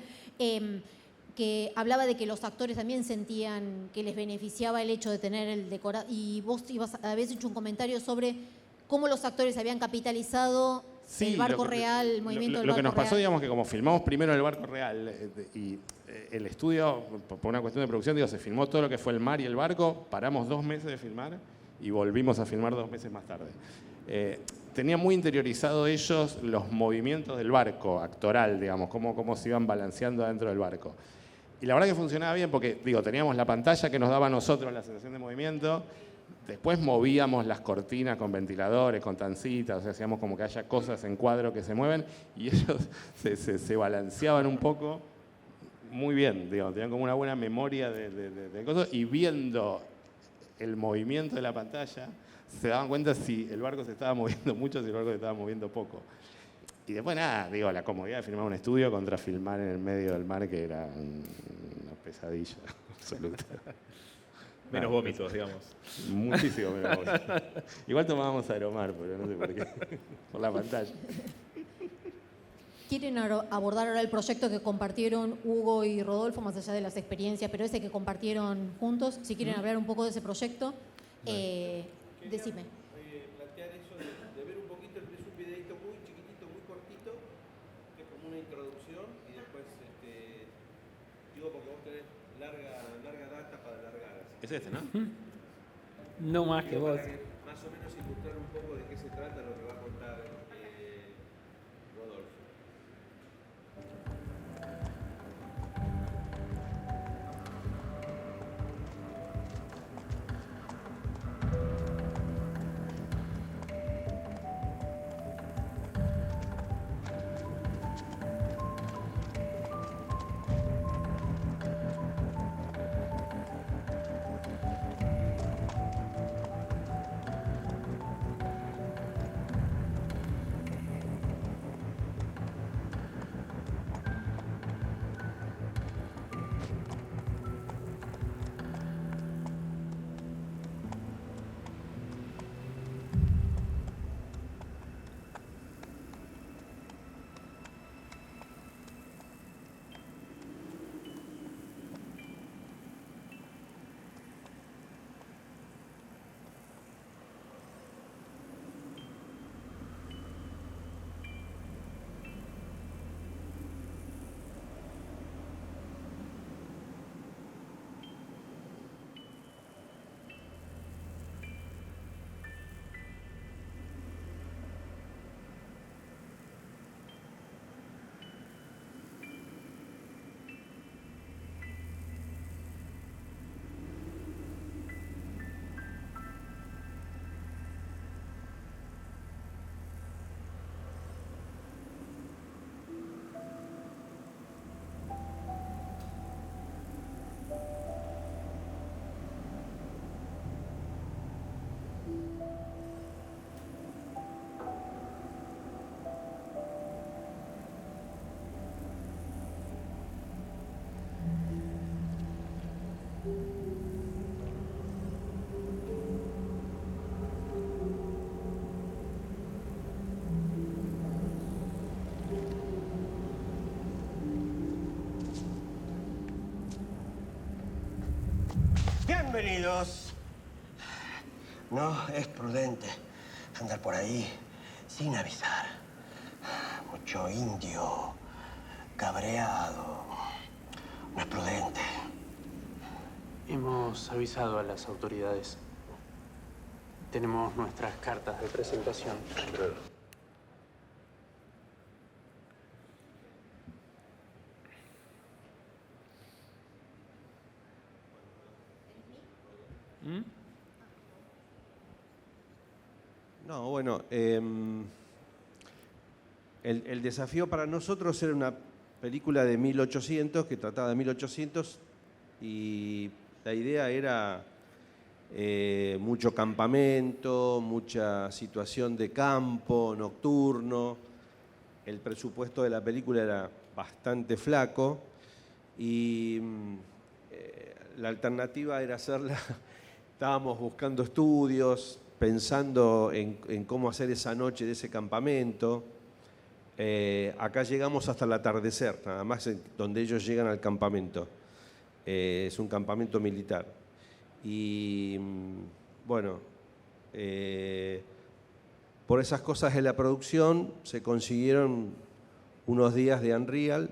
que hablaba de que los actores también sentían que les beneficiaba el hecho de tener el decorado. Y vos habías hecho un comentario sobre cómo los actores habían capitalizado el barco real, el movimiento del barco real. Lo que nos pasó, digamos, que como filmamos primero el barco real y el estudio, por una cuestión de producción, digo, se filmó todo lo que fue el mar y el barco, paramos 2 meses de filmar y volvimos a filmar 2 meses más tarde. Tenía muy interiorizado ellos los movimientos del barco, actoral, digamos, cómo se iban balanceando adentro del barco. Y la verdad que funcionaba bien porque, digo, teníamos la pantalla que nos daba a nosotros la sensación de movimiento, después movíamos las cortinas con ventiladores, con tancitas, o sea, hacíamos como que haya cosas en cuadro que se mueven y ellos se balanceaban un poco muy bien, digamos, tenían como una buena memoria de cosas, y viendo el movimiento de la pantalla se daban cuenta si el barco se estaba moviendo mucho o si el barco se estaba moviendo poco. Y después nada, digo, la comodidad de filmar un estudio contra filmar en el medio del mar, que era una pesadilla absoluta. Menos vómitos, digamos. Muchísimo menos vómitos. Igual tomábamos Aeromar, pero no sé por qué. Por la pantalla. ¿Quieren abordar ahora el proyecto que compartieron Hugo y Rodolfo, más allá de las experiencias, pero ese que compartieron juntos? Si quieren hablar un poco de ese proyecto, decime. Plantear eso de ver un poquito, es un videito muy chiquitito, muy cortito, que es como una introducción, y después, digo porque vos tenés larga data para largar. Es este, ¿no? No más que vos. Para que más o menos ilustrar un poco de qué se trata lo que va a contar Rodolfo. Bienvenidos. No es prudente andar por ahí sin avisar. Mucho indio cabreado. No es prudente. Hemos avisado a las autoridades. Tenemos nuestras cartas de presentación. No, bueno, el desafío para nosotros era una película de 1800, que trataba de 1800, y la idea era mucho campamento, mucha situación de campo, nocturno. El presupuesto de la película era bastante flaco y la alternativa era hacerla, estábamos buscando estudios, pensando en cómo hacer esa noche de ese campamento. Acá llegamos hasta el atardecer, nada más donde ellos llegan al campamento. Es un campamento militar. Y bueno, por esas cosas de la producción se consiguieron unos días de Unreal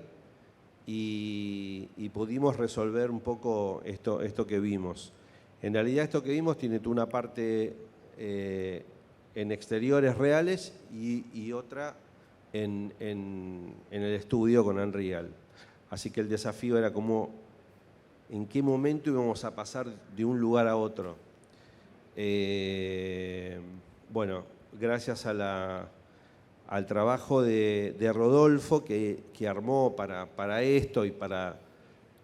y pudimos resolver un poco esto que vimos. En realidad esto que vimos tiene una parte en exteriores reales y otra en el estudio con Unreal. Así que el desafío era en qué momento íbamos a pasar de un lugar a otro. Bueno, gracias al trabajo de Rodolfo que armó para esto y para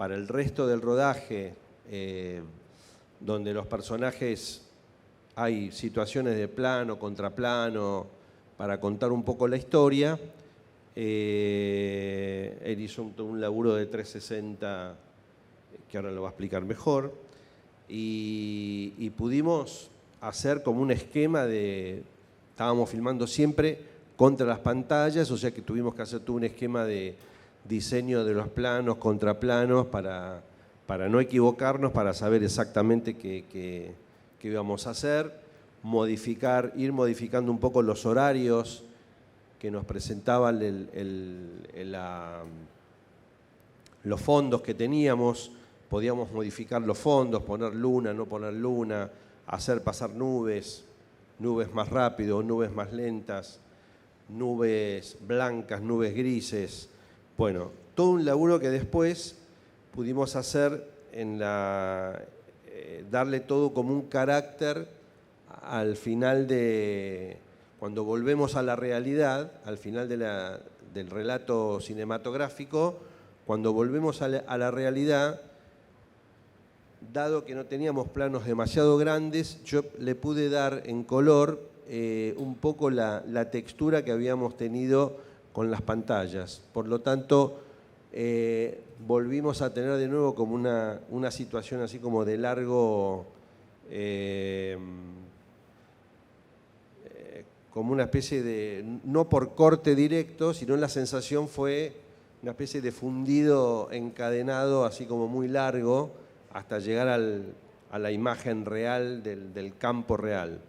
para el resto del rodaje, donde los personajes hay situaciones de plano, contraplano, para contar un poco la historia, él hizo un laburo de 360 que ahora lo va a explicar mejor, y pudimos hacer como un esquema de... Estábamos filmando siempre contra las pantallas, o sea que tuvimos que hacer todo un esquema de diseño de los planos, contraplanos, para no equivocarnos, para saber exactamente qué íbamos a hacer, ir modificando un poco los horarios que nos presentaban los fondos que teníamos. Podíamos modificar los fondos, poner luna, no poner luna, hacer pasar nubes más rápido, nubes más lentas, nubes blancas, nubes grises. Bueno, todo un laburo que después pudimos hacer darle todo como un carácter al final cuando volvemos a la realidad, al final del relato cinematográfico, cuando volvemos a la realidad, dado que no teníamos planos demasiado grandes, yo le pude dar en color un poco la textura que habíamos tenido con las pantallas. Por lo tanto, volvimos a tener de nuevo como una situación así como de largo, como una especie de, no por corte directo, sino la sensación fue una especie de fundido encadenado, así como muy largo, hasta llegar a la imagen real del campo real.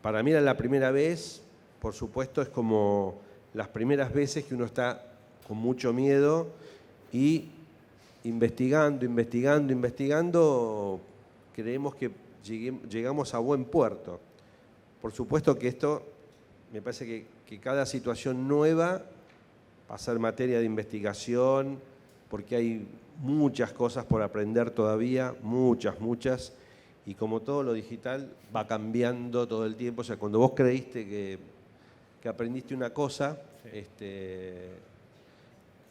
Para mí era la primera vez, por supuesto, es como las primeras veces que uno está con mucho miedo y investigando, creemos que llegamos a buen puerto. Por supuesto que esto, me parece que cada situación nueva va a ser materia de investigación, porque hay muchas cosas por aprender todavía, muchas, y como todo lo digital va cambiando todo el tiempo. O sea, cuando vos creíste que aprendiste una cosa,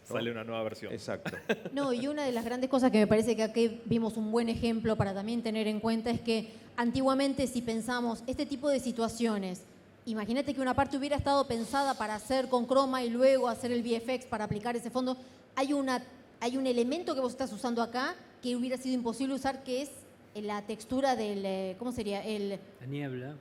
sale una nueva versión. Exacto. No, y una de las grandes cosas que me parece que aquí vimos un buen ejemplo para también tener en cuenta es que antiguamente, si pensamos este tipo de situaciones, imagínate que una parte hubiera estado pensada para hacer con croma y luego hacer el VFX para aplicar ese fondo, hay un elemento que vos estás usando acá que hubiera sido imposible usar, que es la textura del, ¿cómo sería? La niebla.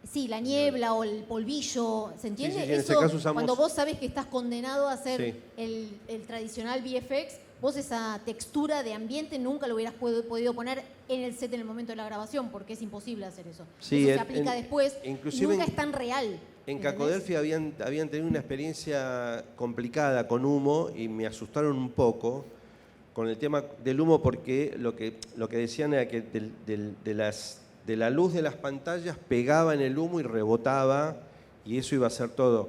Sí, la niebla o el polvillo, ¿se entiende? Sí, en Eso, ese caso usamos... cuando vos sabés que estás condenado a hacer Sí. el tradicional VFX, vos esa textura de ambiente nunca lo hubieras podido poner en el set en el momento de la grabación, porque es imposible hacer eso. Sí, eso se aplica después, inclusive nunca es tan real. En ¿entendés? Cacodelphi habían tenido una experiencia complicada con humo y me asustaron un poco con el tema del humo, porque lo que decían era que de la luz de las pantallas pegaba en el humo y rebotaba, y eso iba a ser todo.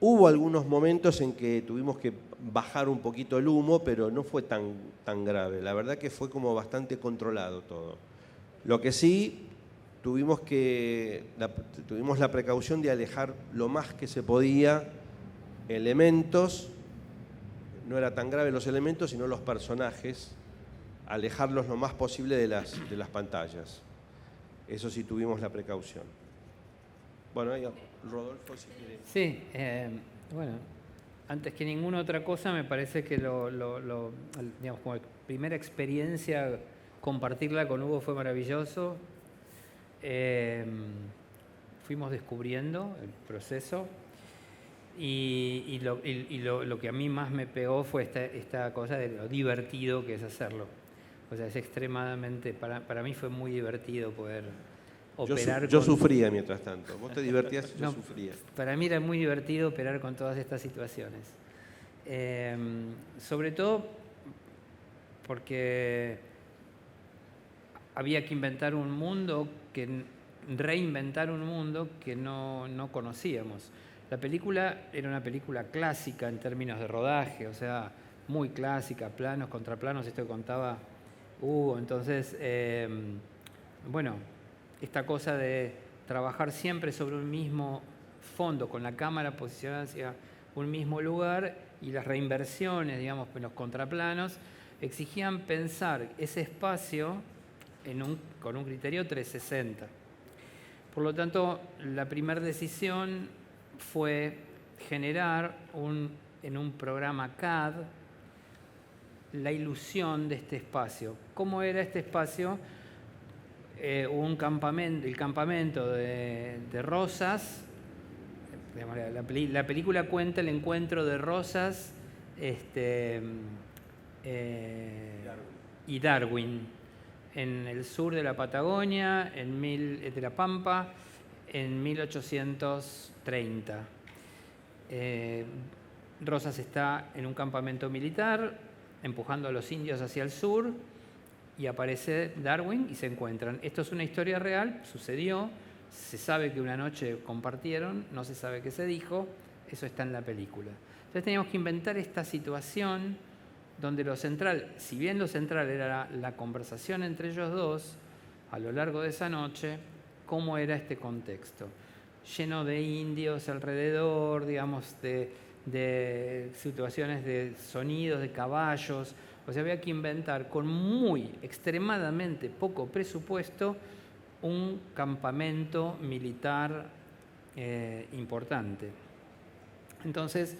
Hubo algunos momentos en que tuvimos que bajar un poquito el humo, pero no fue tan grave. La verdad que fue como bastante controlado todo. Lo que sí, tuvimos la precaución de alejar lo más que se podía elementos. No era tan grave los elementos, sino los personajes, alejarlos lo más posible de las pantallas. Eso sí tuvimos la precaución. Bueno, ahí Rodolfo, si quiere. Sí, bueno, antes que ninguna otra cosa, me parece que digamos, como primera experiencia, compartirla con Hugo fue maravilloso. Fuimos descubriendo el proceso y lo que a mí más me pegó fue esta cosa de lo divertido que es hacerlo. O sea, es extremadamente, para mí fue muy divertido poder operar. Yo sufría mientras tanto. Vos te divertías y yo No, sufría. Para mí era muy divertido operar con todas estas situaciones. Sobre todo porque había que inventar un mundo, reinventar un mundo que no conocíamos. La película era una película clásica en términos de rodaje, o sea, muy clásica, planos, contraplanos, esto que contaba Hugo. Entonces, bueno, esta cosa de trabajar siempre sobre un mismo fondo, con la cámara posicionada hacia un mismo lugar y las reinversiones, digamos, en los contraplanos, exigían pensar ese espacio con un criterio 360. Por lo tanto, la primera decisión fue generar en un programa CAD la ilusión de este espacio. ¿Cómo era este espacio? El campamento de Rosas. La película cuenta el encuentro de Rosas y Darwin en el sur de la Patagonia, de la Pampa, en 1830. Rosas está en un campamento militar, empujando a los indios hacia el sur, y aparece Darwin y se encuentran. Esto es una historia real, sucedió, se sabe que una noche compartieron, no se sabe qué se dijo, eso está en la película. Entonces teníamos que inventar esta situación donde lo central, si bien lo central era la conversación entre ellos dos, a lo largo de esa noche, cómo era este contexto. Lleno de indios alrededor, digamos, de situaciones de sonidos, de caballos. O sea, había que inventar con extremadamente poco presupuesto un campamento militar importante. Entonces,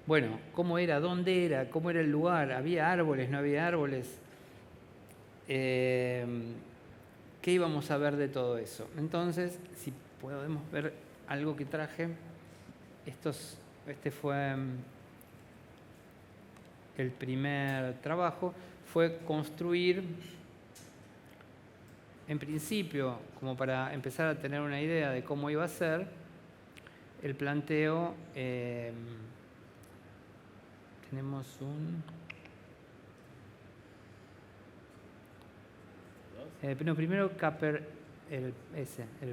bueno, ¿cómo era? ¿Dónde era? ¿Cómo era el lugar? ¿Había árboles? ¿No había árboles? ¿Qué íbamos a ver de todo eso? Entonces, si podemos ver algo que traje, este fue el primer trabajo, fue construir, en principio, como para empezar a tener una idea de cómo iba a ser, el planteo. Tenemos no, primero Capper, el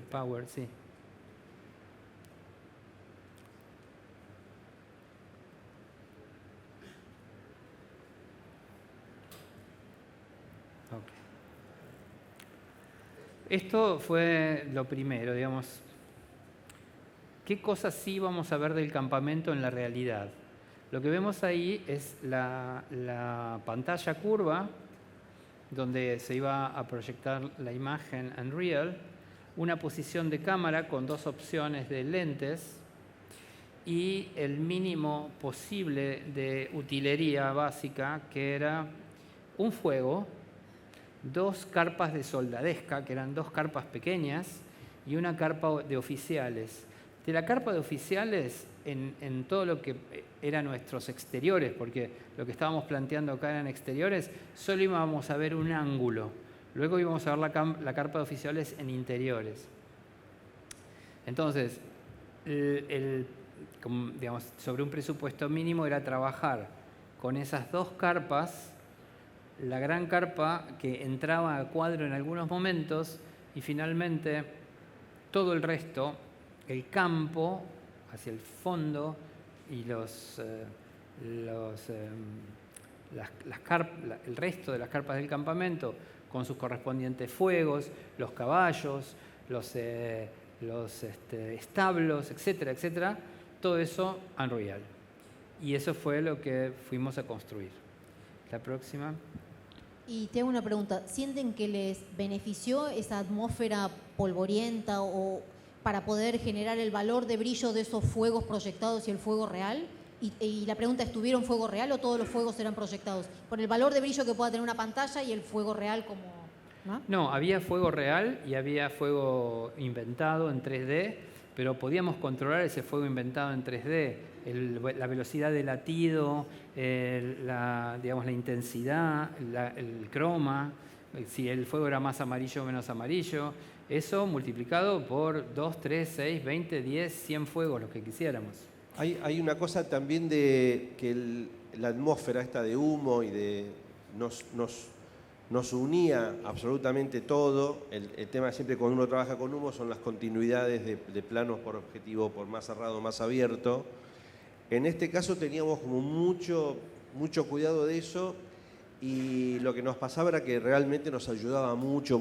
Power, sí. Okay. Esto fue lo primero, digamos. ¿Qué cosas sí vamos a ver del campamento en la realidad? Lo que vemos ahí es la pantalla curva donde se iba a proyectar la imagen Unreal, una posición de cámara con dos opciones de lentes y el mínimo posible de utilería básica, que era un fuego, dos carpas de soldadesca, que eran dos carpas pequeñas, y una carpa de oficiales. De la carpa de oficiales, en todo lo que eran nuestros exteriores, porque lo que estábamos planteando acá eran exteriores, solo íbamos a ver un ángulo. Luego íbamos a ver la carpa de oficiales en interiores. Entonces, digamos, sobre un presupuesto mínimo era trabajar con esas dos carpas, la gran carpa que entraba a cuadro en algunos momentos y finalmente todo el resto, el campo hacia el fondo y el resto de las carpas del campamento con sus correspondientes fuegos, los caballos, los establos, etcétera, etcétera, todo eso Unreal. Y eso fue lo que fuimos a construir. La próxima. Y te hago una pregunta, ¿sienten que les benefició esa atmósfera polvorienta o para poder generar el valor de brillo de esos fuegos proyectados y el fuego real? Y la pregunta es, ¿tuvieron fuego real o todos los fuegos eran proyectados? Por el valor de brillo que pueda tener una pantalla y el fuego real como... No, había fuego real y había fuego inventado en 3D, pero podíamos controlar ese fuego inventado en 3D, la velocidad de latido, la intensidad, el croma, si el fuego era más amarillo o menos amarillo, eso multiplicado por 2, 3, 6, 20, 10, 100 fuegos, los que quisiéramos. Hay una cosa también de que la atmósfera esta de humo y de nos unía absolutamente todo. El tema siempre cuando uno trabaja con humo son las continuidades de planos por objetivo, por más cerrado, más abierto. En este caso teníamos como mucho cuidado de eso y lo que nos pasaba era que realmente nos ayudaba mucho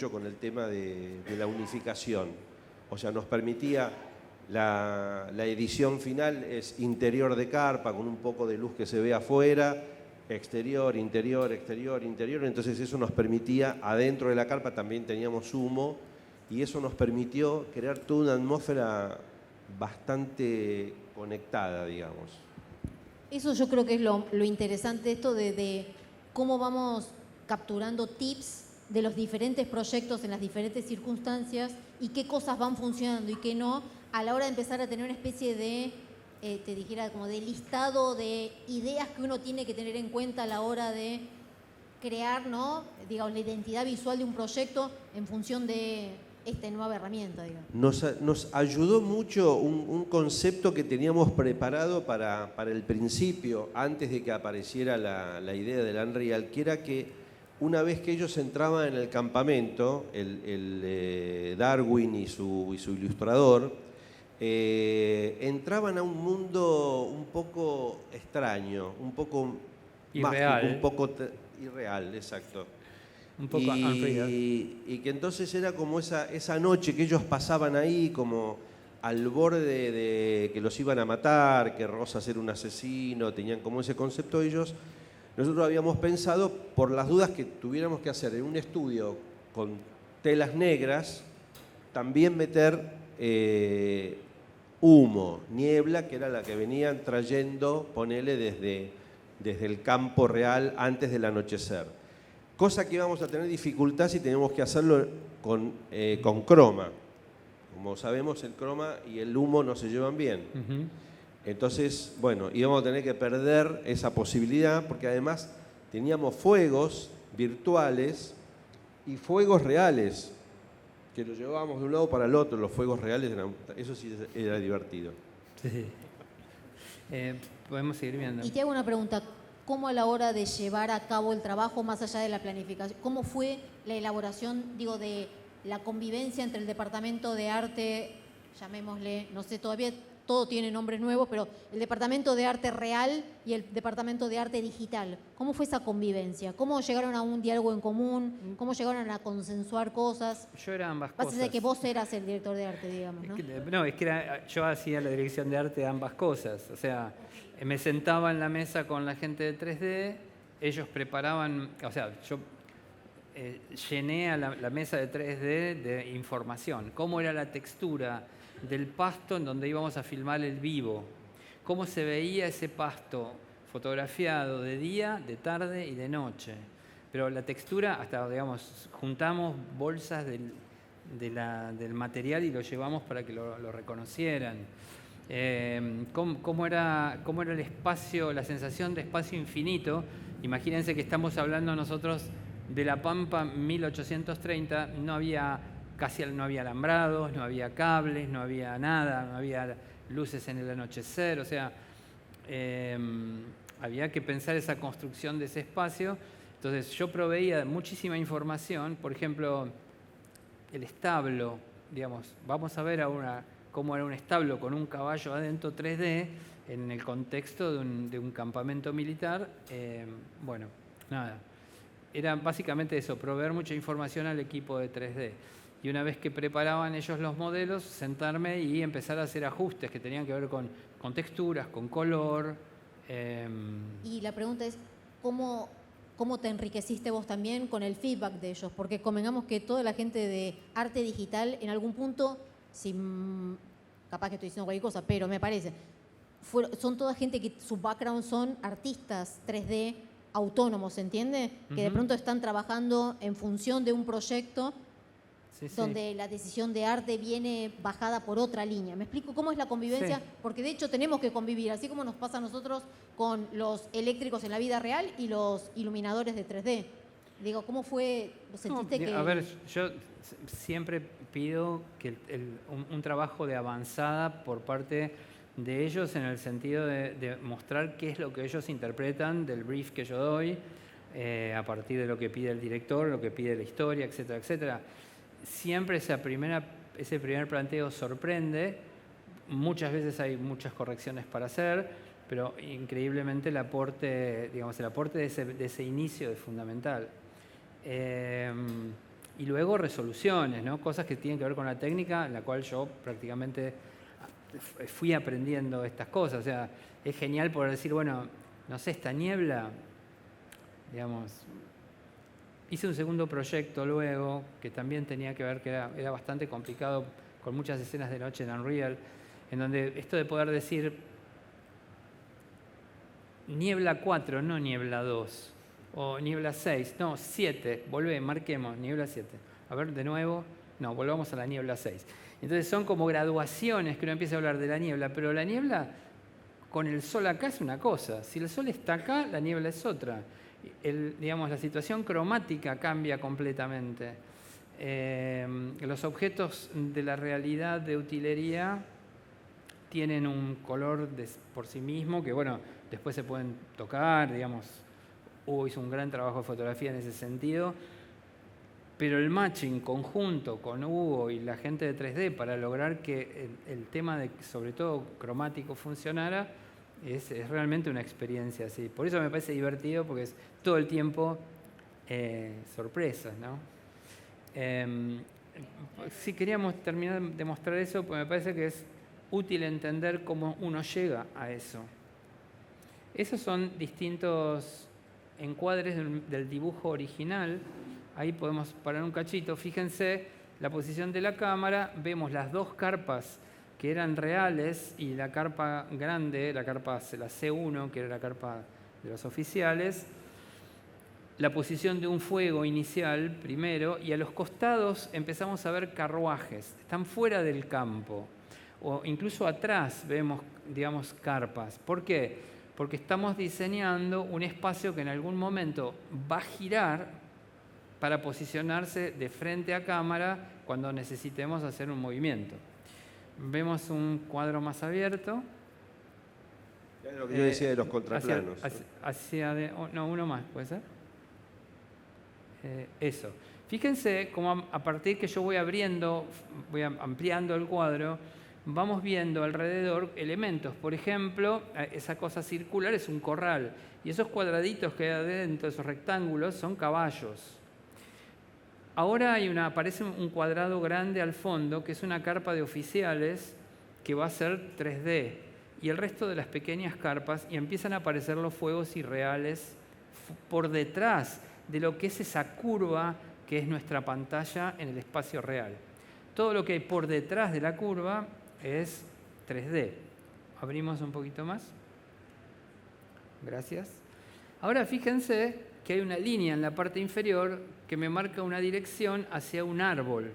con el tema de la unificación. O sea, nos permitía La edición final es interior de carpa, con un poco de luz que se ve afuera, exterior, interior, exterior, interior. Entonces eso nos permitía, adentro de la carpa también teníamos humo, y eso nos permitió crear toda una atmósfera bastante conectada, digamos. Eso yo creo que es lo interesante esto de cómo vamos capturando tips de los diferentes proyectos en las diferentes circunstancias y qué cosas van funcionando y qué no, a la hora de empezar a tener una especie de, te dijera, como de listado de ideas que uno tiene que tener en cuenta a la hora de crear, ¿no?, digamos, la identidad visual de un proyecto en función de esta nueva herramienta, digamos. Nos ayudó mucho un concepto que teníamos preparado para el principio, antes de que apareciera la idea del Unreal, que era que una vez que ellos entraban en el campamento, Darwin y su ilustrador, entraban a un mundo un poco extraño, un poco irreal, mágico, un poco irreal, exacto. Un poco Unreal. Y que entonces era como esa noche que ellos pasaban ahí, como al borde de que los iban a matar, que Rosas era un asesino, tenían como ese concepto ellos. Nosotros habíamos pensado, por las dudas que tuviéramos que hacer en un estudio con telas negras, también meter humo, niebla, que era la que venían trayendo, ponele, desde el campo real antes del anochecer. Cosa que íbamos a tener dificultad si teníamos que hacerlo con croma. Como sabemos, el croma y el humo no se llevan bien. Entonces, bueno, íbamos a tener que perder esa posibilidad, porque además teníamos fuegos virtuales y fuegos reales, que los llevábamos de un lado para el otro. Los fuegos reales, eso sí era divertido. Sí. Podemos seguir viendo. Y te hago una pregunta. ¿Cómo a la hora de llevar a cabo el trabajo más allá de la planificación? ¿Cómo fue la elaboración, digo, de la convivencia entre el departamento de arte, llamémosle, no sé, todavía todo tiene nombres nuevos, pero el departamento de arte real y el departamento de arte digital? ¿Cómo fue esa convivencia? ¿Cómo llegaron a un diálogo en común? ¿Cómo llegaron a consensuar cosas? Yo era ambas Pasa cosas. de que vos eras el director de arte, digamos, ¿no? No, es que yo hacía la dirección de arte de ambas cosas. O sea, me sentaba en la mesa con la gente de 3D, ellos preparaban, o sea, yo llené a la mesa de 3D de información. Cómo era la textura del pasto en donde íbamos a filmar el vivo. Cómo se veía ese pasto fotografiado de día, de tarde y de noche. Pero la textura, hasta, digamos, juntamos bolsas del material y lo llevamos para que lo reconocieran. Cómo era el espacio, la sensación de espacio infinito. Imagínense que estamos hablando nosotros de La Pampa 1830, no había alambrados, no había cables, no había nada, no había luces en el anochecer, o sea, había que pensar esa construcción de ese espacio. Entonces yo proveía muchísima información, por ejemplo, el establo, digamos, vamos a ver cómo era un establo con un caballo adentro 3D en el contexto de un campamento militar. Bueno, nada, era básicamente eso, proveer mucha información al equipo de 3D. Y una vez que preparaban ellos los modelos, sentarme y empezar a hacer ajustes que tenían que ver con texturas, con color. Y la pregunta es, ¿cómo te enriqueciste vos también con el feedback de ellos? Porque convengamos que toda la gente de arte digital, en algún punto, capaz que estoy diciendo cualquier cosa, pero me parece, son toda gente que su background son artistas 3D autónomos, ¿se entiende? Que de pronto están trabajando en función de un proyecto donde la decisión de arte viene bajada por otra línea. ¿Me explico cómo es la convivencia? Sí. Porque de hecho tenemos que convivir, así como nos pasa a nosotros con los eléctricos en la vida real y los iluminadores de 3D. Digo, ¿cómo fue? ¿Sentiste que...? A ver, yo siempre pido que un trabajo de avanzada por parte de ellos en el sentido de mostrar qué es lo que ellos interpretan del brief que yo doy, a partir de lo que pide el director, lo que pide la historia, etcétera, etcétera. Siempre ese primer planteo sorprende, muchas veces hay muchas correcciones para hacer, pero increíblemente el aporte de ese inicio es fundamental. Y luego resoluciones, ¿no? Cosas que tienen que ver con la técnica, en la cual yo prácticamente fui aprendiendo estas cosas. O sea, es genial poder decir, bueno, no sé, esta niebla, digamos. Hice un segundo proyecto luego, que también tenía que ver, que era bastante complicado, con muchas escenas de noche en Unreal, en donde esto de poder decir niebla 4, no niebla 2, o niebla 6, no, 7, marquemos, niebla 7. A ver, de nuevo, no, volvamos a la niebla 6. Entonces son como graduaciones que uno empieza a hablar de la niebla, pero la niebla con el sol acá es una cosa, si el sol está acá, la niebla es otra. Digamos, la situación cromática cambia completamente. Los objetos de la realidad de utilería tienen un color por sí mismo que, bueno, después se pueden tocar, digamos. Hugo hizo un gran trabajo de fotografía en ese sentido, pero el matching conjunto con Hugo y la gente de 3D para lograr que el tema de, sobre todo cromático, funcionara, es realmente una experiencia así. Por eso me parece divertido, porque es todo el tiempo sorpresas, ¿no? Sí, queríamos terminar de mostrar eso, porque me parece que es útil entender cómo uno llega a eso. Esos son distintos encuadres del dibujo original. Ahí podemos parar un cachito. Fíjense la posición de la cámara. Vemos las dos carpas que eran reales y la carpa grande, la C1, que era la carpa de los oficiales. La posición de un fuego inicial primero, y a los costados empezamos a ver carruajes. Están fuera del campo. O incluso atrás vemos, digamos, carpas. ¿Por qué? Porque estamos diseñando un espacio que en algún momento va a girar para posicionarse de frente a cámara cuando necesitemos hacer un movimiento. Vemos un cuadro más abierto. Es lo que yo decía de los contraplanos. No, uno más, ¿puede ser? Eso. Fíjense cómo a partir que yo voy ampliando el cuadro, vamos viendo alrededor elementos. Por ejemplo, esa cosa circular es un corral. Y esos cuadraditos que hay adentro, esos rectángulos, son caballos. Ahora aparece un cuadrado grande al fondo, que es una carpa de oficiales, que va a ser 3D. Y el resto de las pequeñas carpas, y empiezan a aparecer los fuegos irreales por detrás de lo que es esa curva que es nuestra pantalla en el espacio real. Todo lo que hay por detrás de la curva es 3D. Abrimos un poquito más. Gracias. Ahora fíjense que hay una línea en la parte inferior que me marca una dirección hacia un árbol.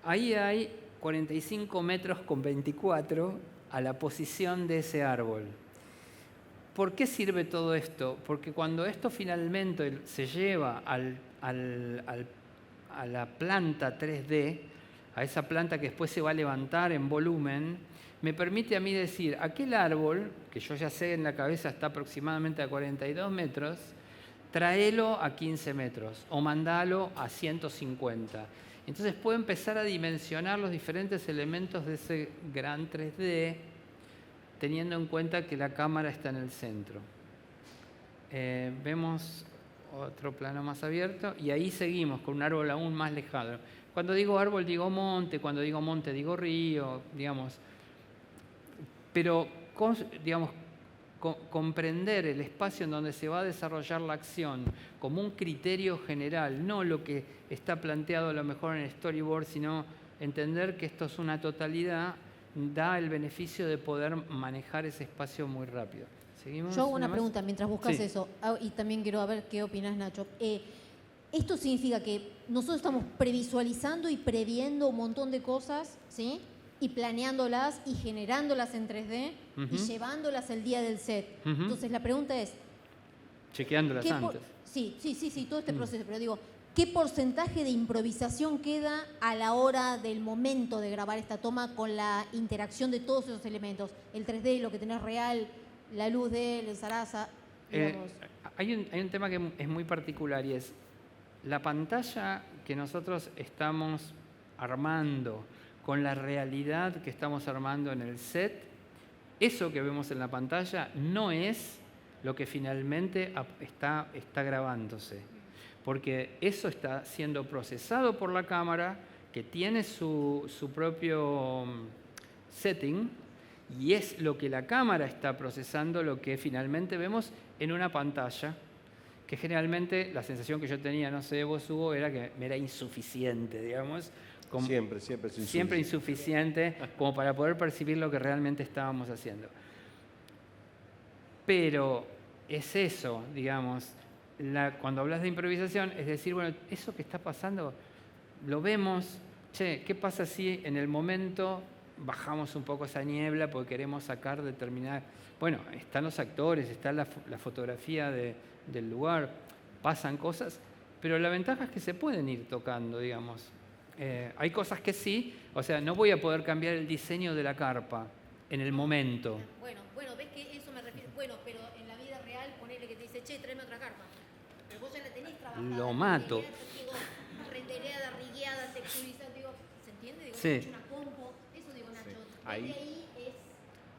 Ahí hay 45 metros con 24 a la posición de ese árbol. ¿Por qué sirve todo esto? Porque cuando esto finalmente se lleva a la planta 3D, a esa planta que después se va a levantar en volumen, me permite a mí decir, aquel árbol, que yo ya sé en la cabeza está aproximadamente a 42 metros, tráelo a 15 metros o mandalo a 150. Entonces puedo empezar a dimensionar los diferentes elementos de ese gran 3D, teniendo en cuenta que la cámara está en el centro. Vemos otro plano más abierto y ahí seguimos con un árbol aún más lejano. Cuando digo árbol digo monte, cuando digo monte digo río, digamos. Pero, digamos, comprender el espacio en donde se va a desarrollar la acción como un criterio general, no lo que está planteado a lo mejor en el storyboard, sino entender que esto es una totalidad, da el beneficio de poder manejar ese espacio muy rápido. ¿Seguimos? Yo hago una pregunta mientras buscas Sí. eso, y también quiero ver qué opinas, Nacho. Esto significa que nosotros estamos previsualizando y previendo un montón de cosas, ¿sí? Y planeándolas y generándolas en 3D y llevándolas el día del set. Entonces la pregunta es... Chequeándolas antes. Sí, todo este proceso, pero digo, ¿qué porcentaje de improvisación queda a la hora del momento de grabar esta toma con la interacción de todos esos elementos? El 3D, lo que tenés real, la luz de él, el zaraza, digamos. Hay un tema que es muy particular y es la pantalla que nosotros estamos armando con la realidad que estamos armando en el set. Eso que vemos en la pantalla no es lo que finalmente está grabándose, porque eso está siendo procesado por la cámara, que tiene su propio setting y es lo que la cámara está procesando, lo que finalmente vemos en una pantalla, que generalmente la sensación que yo tenía, no sé, vos, Hugo, era que me era insuficiente, digamos. Siempre es insuficiente. Siempre insuficiente como para poder percibir lo que realmente estábamos haciendo. Pero es eso, digamos, cuando hablas de improvisación, es decir, bueno, eso que está pasando, lo vemos, che, ¿qué pasa si en el momento bajamos un poco esa niebla porque queremos sacar determinada... Bueno, están los actores, está la fotografía del lugar, pasan cosas, pero la ventaja es que se pueden ir tocando, digamos. Hay cosas que sí, o sea, no voy a poder cambiar el diseño de la carpa en el momento. Bueno, ves que eso me refiero. Bueno, pero en la vida real, ponele que te dice, che, tráeme otra carpa. Pero vos ya la tenés trabajada. Lo mato. Rendereada, rigueada, texturizada, digo, ¿se entiende? Digo, Sí. he hecho una compo, eso digo, Nacho.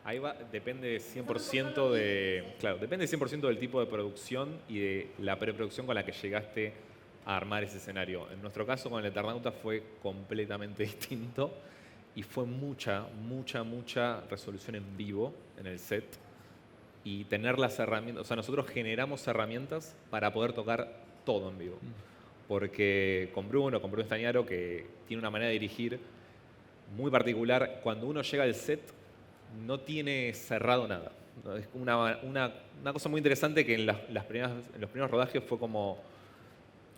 Ahí va, depende 100% de, claro, depende 100% del tipo de producción y de la preproducción con la que llegaste a armar ese escenario. En nuestro caso con el Eternauta fue completamente distinto y fue mucha resolución en vivo en el set y tener las herramientas, o sea, nosotros generamos herramientas para poder tocar todo en vivo. Porque con Bruno Estañaro, que tiene una manera de dirigir muy particular, cuando uno llega al set no tiene cerrado nada. Es una cosa muy interesante que en los primeros rodajes fue como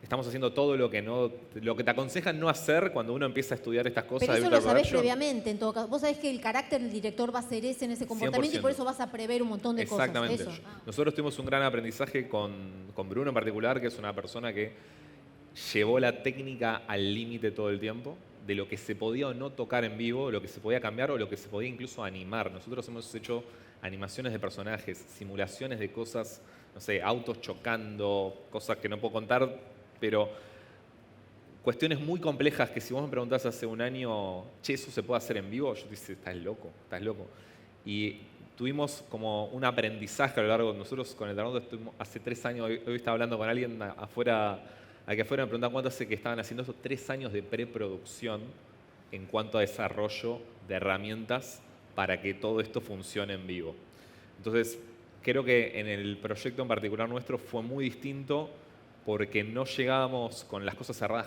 estamos haciendo todo lo que te aconsejan no hacer cuando uno empieza a estudiar estas cosas. Pero de eso lo Virtual sabés Production. previamente, en todo caso. Vos sabés que el carácter del director va a ser ese en ese comportamiento 100%. y por eso vas a prever un montón de Exactamente. cosas. Eso. Nosotros tuvimos un gran aprendizaje con Bruno en particular, que es una persona que llevó la técnica al límite todo el tiempo, de lo que se podía o no tocar en vivo, lo que se podía cambiar o lo que se podía incluso animar. Nosotros hemos hecho animaciones de personajes, simulaciones de cosas, no sé, autos chocando, cosas que no puedo contar, pero cuestiones muy complejas que si vos me preguntás hace un año, che, ¿eso se puede hacer en vivo? Yo te dice, estás loco. Y tuvimos como un aprendizaje a lo largo, nosotros con el Eternauta estuvimos hace 3 años, hoy estaba hablando con alguien afuera, aquí afuera me preguntaban cuánto hace que estaban haciendo eso, 3 años de preproducción en cuanto a desarrollo de herramientas para que todo esto funcione en vivo. Entonces, creo que en el proyecto en particular nuestro fue muy distinto porque no llegábamos con las cosas cerradas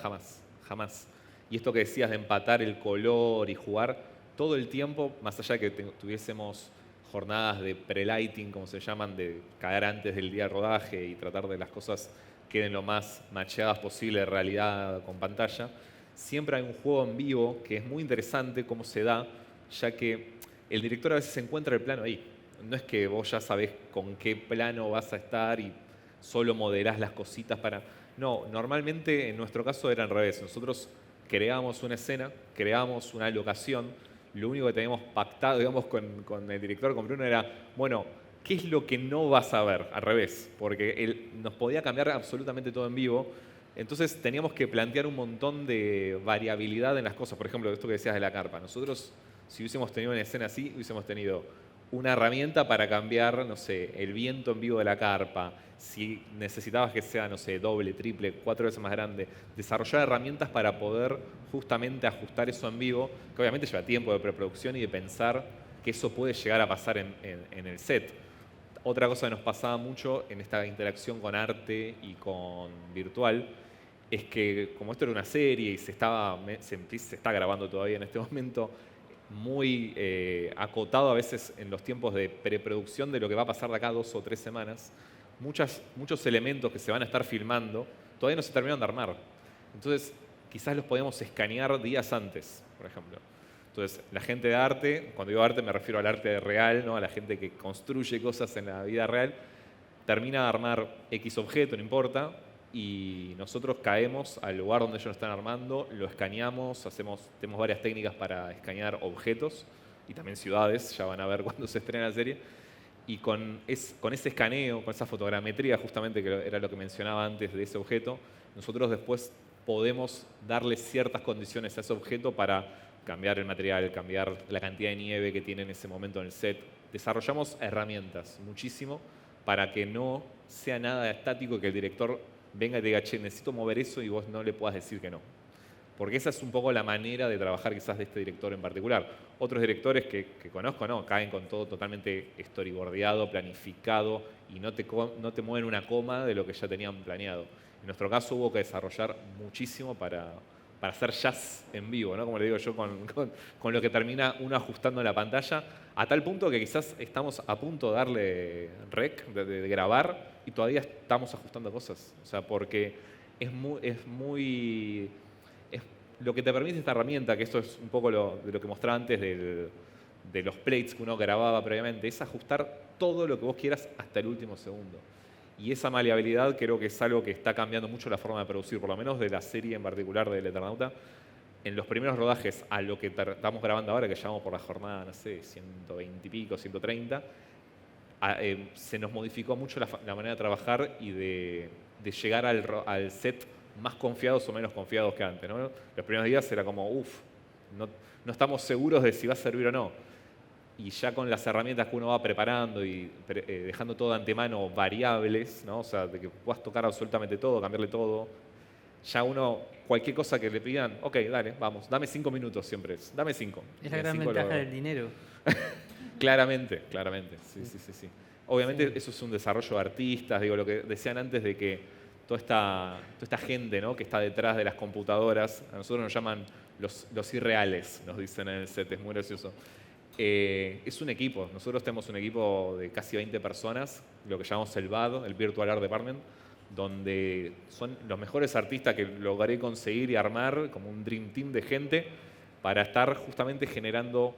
jamás. Y esto que decías de empatar el color y jugar todo el tiempo, más allá de que tuviésemos jornadas de pre-lighting, como se llaman, de caer antes del día de rodaje y tratar de las cosas queden lo más macheadas posible de realidad con pantalla, siempre hay un juego en vivo que es muy interesante cómo se da, ya que el director a veces encuentra el plano ahí. No es que vos ya sabés con qué plano vas a estar y solo modelás las cositas para... No, normalmente en nuestro caso era al revés. Nosotros creábamos una escena, creábamos una locación, lo único que teníamos pactado, digamos, con el director, con Bruno, era, bueno, ¿qué es lo que no vas a ver? Al revés, porque él nos podía cambiar absolutamente todo en vivo. Entonces teníamos que plantear un montón de variabilidad en las cosas. Por ejemplo, esto que decías de la carpa. Nosotros, si hubiésemos tenido una escena así, hubiésemos tenido una herramienta para cambiar, no sé, el viento en vivo de la carpa. Si necesitabas que sea, no sé, doble, triple, 4 veces más grande, desarrollar herramientas para poder justamente ajustar eso en vivo, que obviamente lleva tiempo de preproducción y de pensar que eso puede llegar a pasar en el set. Otra cosa que nos pasaba mucho en esta interacción con arte y con virtual es que como esto era una serie y se está grabando todavía en este momento, muy acotado a veces en los tiempos de preproducción de lo que va a pasar de acá 2 o 3 semanas, muchos elementos que se van a estar filmando todavía no se terminaron de armar. Entonces, quizás los podíamos escanear días antes, por ejemplo. Entonces, la gente de arte, cuando digo arte me refiero al arte real, ¿no? A la gente que construye cosas en la vida real, termina de armar X objeto, no importa, y nosotros caemos al lugar donde ellos lo están armando, lo escaneamos, tenemos varias técnicas para escanear objetos y también ciudades, ya van a ver cuando se estrena la serie, y con ese escaneo, con esa fotogrametría justamente, que era lo que mencionaba antes de ese objeto, nosotros después podemos darle ciertas condiciones a ese objeto para cambiar el material, cambiar la cantidad de nieve que tiene en ese momento en el set. Desarrollamos herramientas muchísimo para que no sea nada estático y que el director venga y te diga, che, necesito mover eso y vos no le puedas decir que no. Porque esa es un poco la manera de trabajar quizás de este director en particular. Otros directores que conozco, no, caen con todo totalmente storyboardeado, planificado y no te mueven una coma de lo que ya tenían planeado. En nuestro caso hubo que desarrollar muchísimo para hacer jazz en vivo, ¿no? Como le digo yo, con lo que termina uno ajustando en la pantalla, a tal punto que quizás estamos a punto de darle rec, de grabar, y todavía estamos ajustando cosas. O sea, porque lo que te permite esta herramienta, que esto es un poco de lo que mostraba antes de los plates que uno grababa previamente, es ajustar todo lo que vos quieras hasta el último segundo. Y esa maleabilidad creo que es algo que está cambiando mucho la forma de producir, por lo menos de la serie en particular del Eternauta. En los primeros rodajes a lo que estamos grabando ahora, que llevamos por la jornada, no sé, 120 y pico, 130, se nos modificó mucho la manera de trabajar y de llegar al set más confiados o menos confiados que antes, ¿no? Los primeros días era como, no estamos seguros de si va a servir o no. Y ya con las herramientas que uno va preparando y dejando todo de antemano variables, ¿no? O sea, de que puedas tocar absolutamente todo, cambiarle todo, ya uno, cualquier cosa que le pidan, ok, dale, vamos, dame 5 minutos siempre, dame 5. Es la gran ventaja del dinero. Claramente, sí. Obviamente eso es un desarrollo de artistas, digo, lo que decían antes de que toda esta gente, ¿no? Que está detrás de las computadoras, a nosotros nos llaman los irreales, nos dicen en el set, es muy gracioso. Es un equipo, nosotros tenemos un equipo de casi 20 personas, lo que llamamos el VAD, el Virtual Art Department, donde son los mejores artistas que logré conseguir y armar, como un dream team de gente, para estar justamente generando,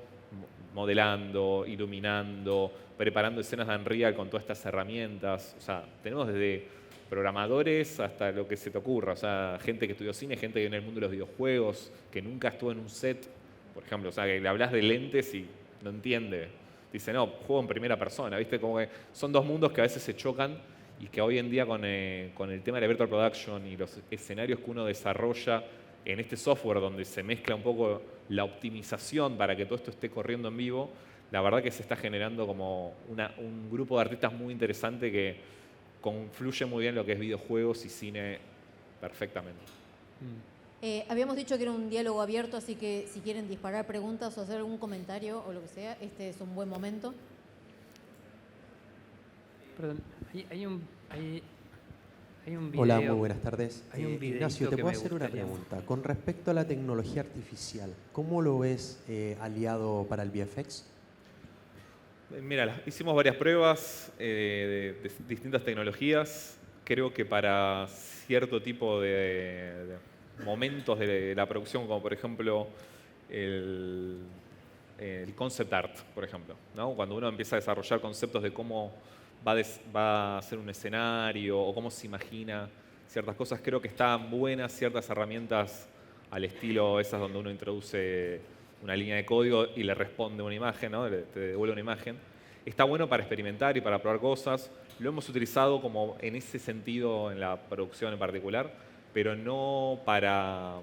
modelando, iluminando, preparando escenas de Unreal con todas estas herramientas. O sea, tenemos desde programadores hasta lo que se te ocurra. O sea, gente que estudió cine, gente que viene del mundo de los videojuegos, que nunca estuvo en un set, por ejemplo. O sea, que le hablas de lentes y no entiende. Dice, no, juego en primera persona. ¿Viste? Como que son dos mundos que a veces se chocan y que hoy en día con el tema de la Virtual Production y los escenarios que uno desarrolla en este software donde se mezcla un poco la optimización para que todo esto esté corriendo en vivo, la verdad que se está generando como un grupo de artistas muy interesante que confluye muy bien lo que es videojuegos y cine perfectamente. Habíamos dicho que era un diálogo abierto, así que si quieren disparar preguntas o hacer algún comentario o lo que sea, este es un buen momento. Perdón, hay un video. Hola, muy buenas tardes. Hay un videíto Ignacio, te que puedo me hacer una gustaría. pregunta. Con respecto a la tecnología artificial, ¿cómo lo ves aliado para el VFX? Mira, hicimos varias pruebas de distintas tecnologías. Creo que para cierto tipo de momentos de la producción, como por ejemplo el concept art, por ejemplo, ¿no? Cuando uno empieza a desarrollar conceptos de cómo va a ser un escenario o cómo se imagina ciertas cosas, creo que están buenas ciertas herramientas al estilo esas donde uno introduce una línea de código y le responde una imagen, ¿no? Te devuelve una imagen. Está bueno para experimentar y para probar cosas. Lo hemos utilizado como en ese sentido en la producción en particular, pero no para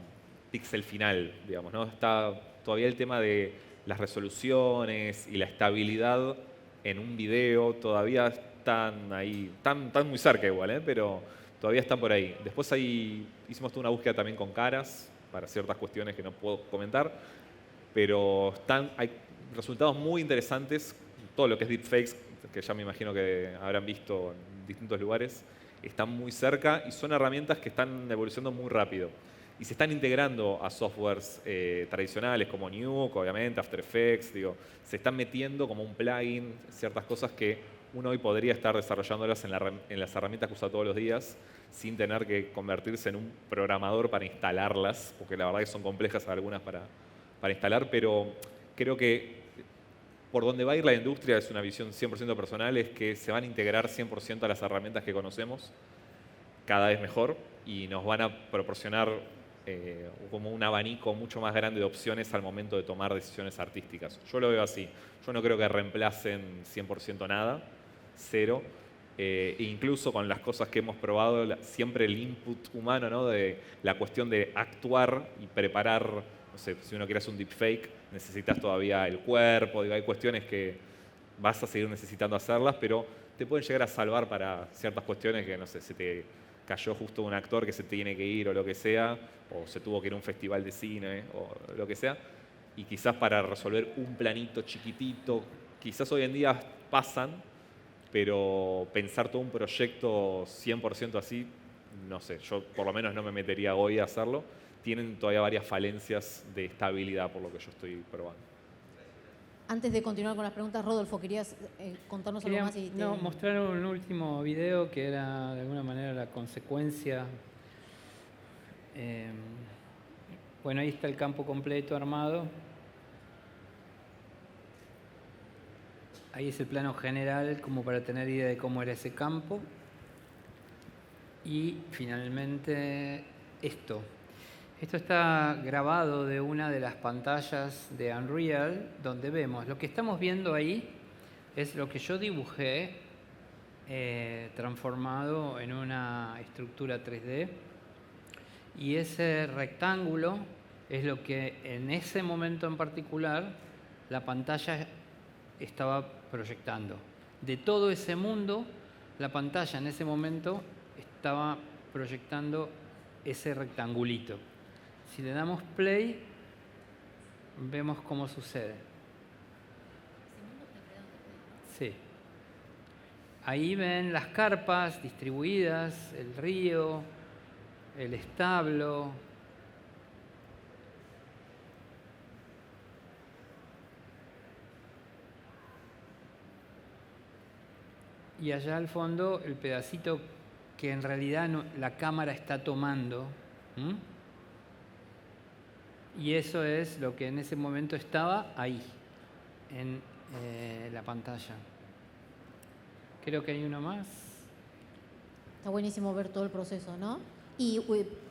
pixel final, digamos, ¿no? Está todavía el tema de las resoluciones y la estabilidad en un video, todavía están ahí, están muy cerca igual, pero todavía están por ahí. Después hicimos toda una búsqueda también con caras, para ciertas cuestiones que no puedo comentar, pero hay resultados muy interesantes. Todo lo que es deepfakes, que ya me imagino que habrán visto en distintos lugares, están muy cerca y son herramientas que están evolucionando muy rápido. Y se están integrando a softwares tradicionales como Nuke, obviamente, After Effects, se están metiendo como un plugin, ciertas cosas que uno hoy podría estar desarrollándolas en las herramientas que usa todos los días, sin tener que convertirse en un programador para instalarlas, porque la verdad que son complejas algunas para instalar, pero creo que por donde va a ir la industria es una visión 100% personal, es que se van a integrar 100% a las herramientas que conocemos, cada vez mejor, y nos van a proporcionar como un abanico mucho más grande de opciones al momento de tomar decisiones artísticas. Yo lo veo así. Yo no creo que reemplacen 100% nada, cero. E incluso con las cosas que hemos probado, siempre el input humano, ¿no? De la cuestión de actuar y preparar, no sé, si uno quiere hacer un deepfake, necesitas todavía el cuerpo, hay cuestiones que vas a seguir necesitando hacerlas, pero te pueden llegar a salvar para ciertas cuestiones que, no sé, se te cayó justo un actor que se tiene que ir o lo que sea, o se tuvo que ir a un festival de cine o lo que sea, y quizás para resolver un planito chiquitito, quizás hoy en día pasan, pero pensar todo un proyecto 100% así, no sé, yo por lo menos no me metería hoy a hacerlo. Tienen todavía varias falencias de estabilidad por lo que yo estoy probando. Antes de continuar con las preguntas, Rodolfo, ¿querías contarnos algo más? No, mostrar un último video que era de alguna manera la consecuencia. Bueno, ahí está el campo completo armado. Ahí es el plano general, como para tener idea de cómo era ese campo. Y finalmente esto. Esto está grabado de una de las pantallas de Unreal, donde vemos, lo que estamos viendo ahí es lo que yo dibujé transformado en una estructura 3D. Y ese rectángulo es lo que en ese momento en particular la pantalla estaba proyectando. De todo ese mundo, la pantalla en ese momento estaba proyectando ese rectangulito. Si le damos play, vemos cómo sucede. Sí. Ahí ven las carpas distribuidas, el río, el establo. Y allá al fondo el pedacito que en realidad la cámara está tomando. Y eso es lo que en ese momento estaba ahí, en la pantalla. Creo que hay uno más. Está buenísimo ver todo el proceso, ¿no? Y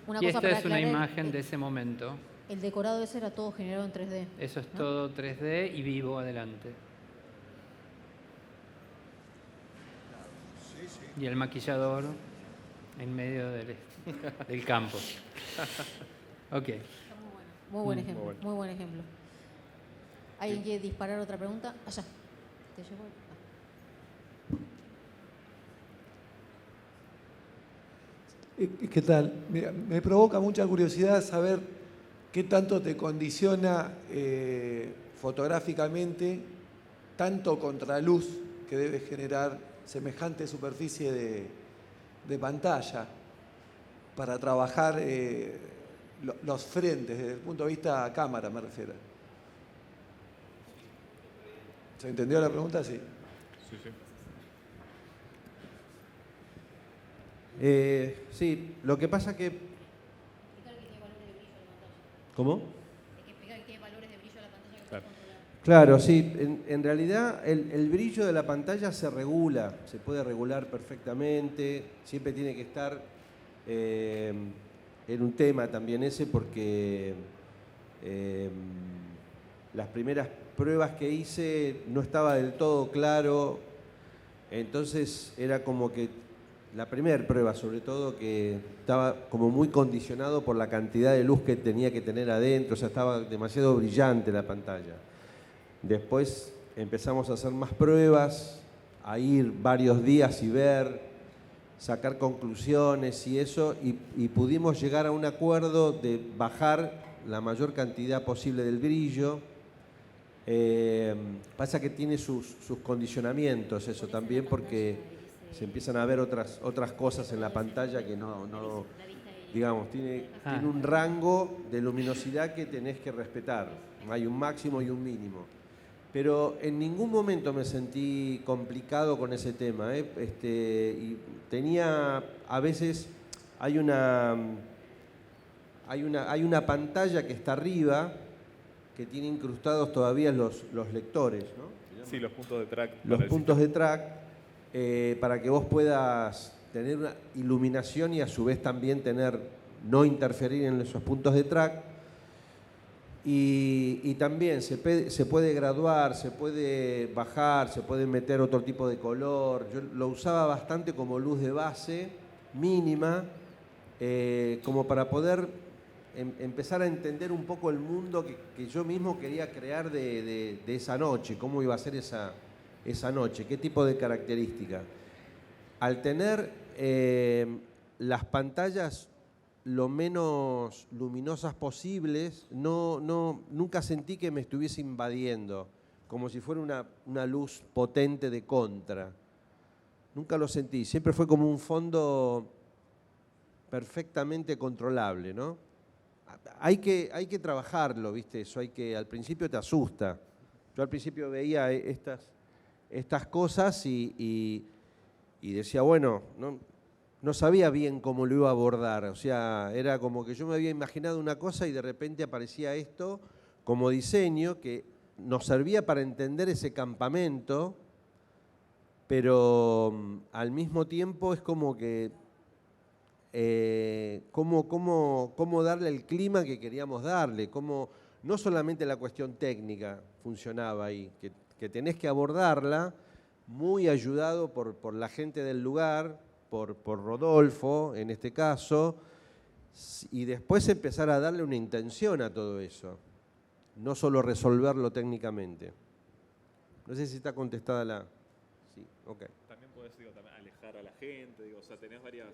una Y cosa esta para es una aclarar, imagen de ese momento. El decorado ese era todo generado en 3D. Eso es ¿no? todo 3D y vivo adelante. Y el maquillador en medio del campo. Ok. Muy buen ejemplo, muy buen ejemplo. ¿Alguien quiere disparar otra pregunta? Allá. ¿Te llevo? ¿Qué tal? Mira, me provoca mucha curiosidad saber qué tanto te condiciona fotográficamente tanto contraluz que debe generar semejante superficie de pantalla para trabajar los frentes desde el punto de vista cámara, me refiero. ¿Se entendió la pregunta? Sí. Sí, sí. Sí, lo que pasa que... ¿Cómo? Claro, sí. En realidad el brillo de la pantalla se regula, se puede regular perfectamente. Siempre tiene que estar en un tema también ese porque las primeras pruebas que hice no estaba del todo claro. Entonces era como que la primera prueba, sobre todo, que estaba como muy condicionado por la cantidad de luz que tenía que tener adentro, o sea, estaba demasiado brillante la pantalla. Después empezamos a hacer más pruebas, a ir varios días y ver, sacar conclusiones y eso, y pudimos llegar a un acuerdo de bajar la mayor cantidad posible del brillo. Pasa que tiene sus condicionamientos eso también, porque se empiezan a ver otras cosas en la pantalla que no digamos, tiene un rango de luminosidad que tenés que respetar. Hay un máximo y un mínimo. Pero en ningún momento me sentí complicado con ese tema. Y tenía, a veces, hay una pantalla que está arriba que tiene incrustados todavía los lectores, ¿no? Sí, los puntos de track. Los puntos de track. Para que vos puedas tener una iluminación y a su vez también no interferir en esos puntos de track. Y también se puede graduar, se puede bajar, se puede meter otro tipo de color. Yo lo usaba bastante como luz de base, mínima, como para poder empezar a entender un poco el mundo que yo mismo quería crear de esa noche, cómo iba a ser esa noche, qué tipo de características. Al tener las pantallas lo menos luminosas posibles. Nunca sentí que me estuviese invadiendo, como si fuera una luz potente de contra. Nunca lo sentí, siempre fue como un fondo perfectamente controlable, ¿no? Hay que trabajarlo, ¿viste? Eso al principio te asusta. Yo al principio veía estas cosas y decía, bueno, no sabía bien cómo lo iba a abordar. O sea, era como que yo me había imaginado una cosa y de repente aparecía esto como diseño que nos servía para entender ese campamento, pero al mismo tiempo es como que cómo darle el clima que queríamos darle, no solamente la cuestión técnica funcionaba ahí, que tenés que abordarla muy ayudado por la gente del lugar, por Rodolfo en este caso, y después empezar a darle una intención a todo eso, no solo resolverlo técnicamente. No sé si está contestada la... Sí, ok. También podés también alejar a la gente, o sea, tenés varias...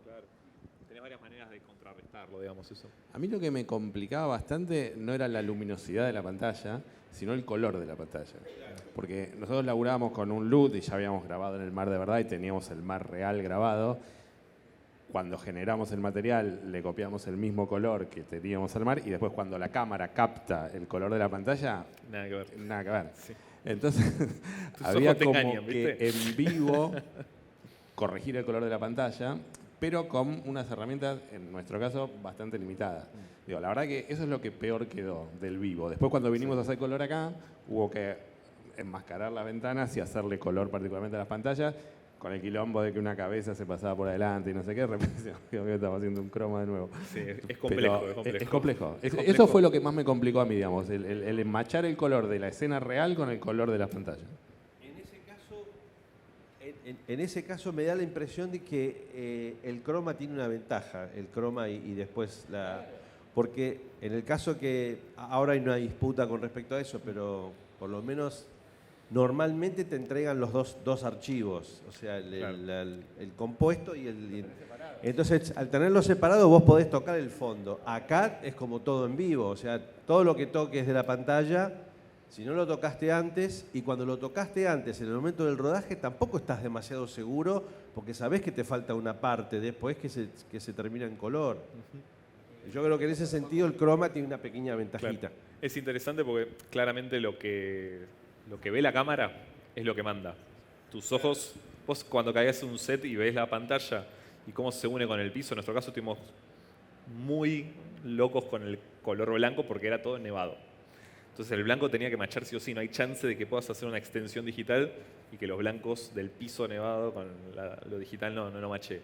Claro. Tenés varias maneras de contrarrestarlo, digamos, eso. A mí lo que me complicaba bastante no era la luminosidad de la pantalla, sino el color de la pantalla. Porque nosotros laburábamos con un LUT y ya habíamos grabado en el mar de verdad y teníamos el mar real grabado. Cuando generamos el material le copiamos el mismo color que teníamos al mar y después cuando la cámara capta el color de la pantalla, nada que ver. Nada que ver. Sí. Entonces había como que en vivo corregir el color de la pantalla, pero con unas herramientas, en nuestro caso, bastante limitadas. Digo, la verdad que eso es lo que peor quedó del vivo. Después cuando vinimos a hacer color acá, hubo que enmascarar las ventanas y hacerle color particularmente a las pantallas, con el quilombo de que una cabeza se pasaba por adelante y no sé qué, de repente estaba haciendo un croma de nuevo. Sí, es complejo, pero es complejo. Eso fue lo que más me complicó a mí, digamos, el enmachar el color de la escena real con el color de las pantallas. En ese caso me da la impresión de que el croma tiene una ventaja, el croma y después la... Porque en el caso que ahora hay una disputa con respecto a eso, pero por lo menos normalmente te entregan los dos archivos, o sea, el compuesto y el... Entonces, al tenerlos separados vos podés tocar el fondo. Acá es como todo en vivo, o sea, todo lo que toques de la pantalla... Si no lo tocaste antes, y cuando lo tocaste antes, en el momento del rodaje, tampoco estás demasiado seguro, porque sabés que te falta una parte después que se termina en color. Yo creo que en ese sentido el croma tiene una pequeña ventajita. Claro. Es interesante porque claramente lo que ve la cámara es lo que manda. Tus ojos, vos cuando caes en un set y ves la pantalla y cómo se une con el piso, en nuestro caso estuvimos muy locos con el color blanco porque era todo nevado. Entonces el blanco tenía que machar sí o sí, no hay chance de que puedas hacer una extensión digital y que los blancos del piso nevado con lo digital no mache.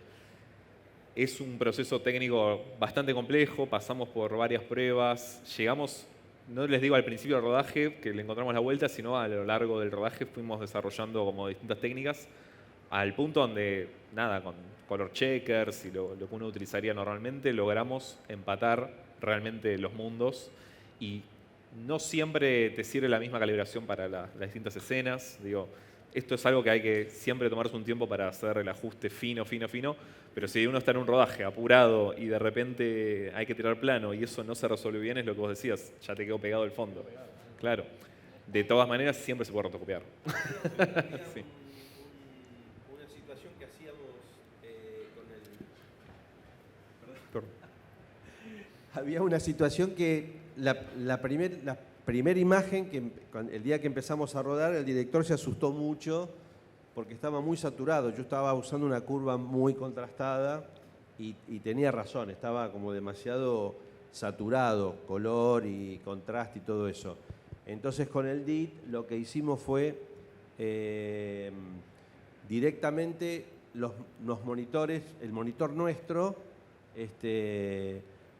Es un proceso técnico bastante complejo, pasamos por varias pruebas, llegamos, no les digo al principio del rodaje que le encontramos la vuelta, sino a lo largo del rodaje fuimos desarrollando como distintas técnicas al punto donde, nada, con color checkers y lo que uno utilizaría normalmente, logramos empatar realmente los mundos y no siempre te sirve la misma calibración para las distintas escenas. Digo, esto es algo que hay que siempre tomarse un tiempo para hacer el ajuste fino, pero si uno está en un rodaje apurado y de repente hay que tirar plano y eso no se resuelve bien, es lo que vos decías, ya te quedó pegado el fondo. Claro. De todas maneras, siempre se puede rotocopiar. Sí. Una situación que hacíamos con el... Perdón. Había una situación que la primera imagen, el día que empezamos a rodar, el director se asustó mucho porque estaba muy saturado. Yo estaba usando una curva muy contrastada y tenía razón, estaba como demasiado saturado, color y contraste y todo eso. Entonces con el DIT lo que hicimos fue directamente los monitores, el monitor nuestro,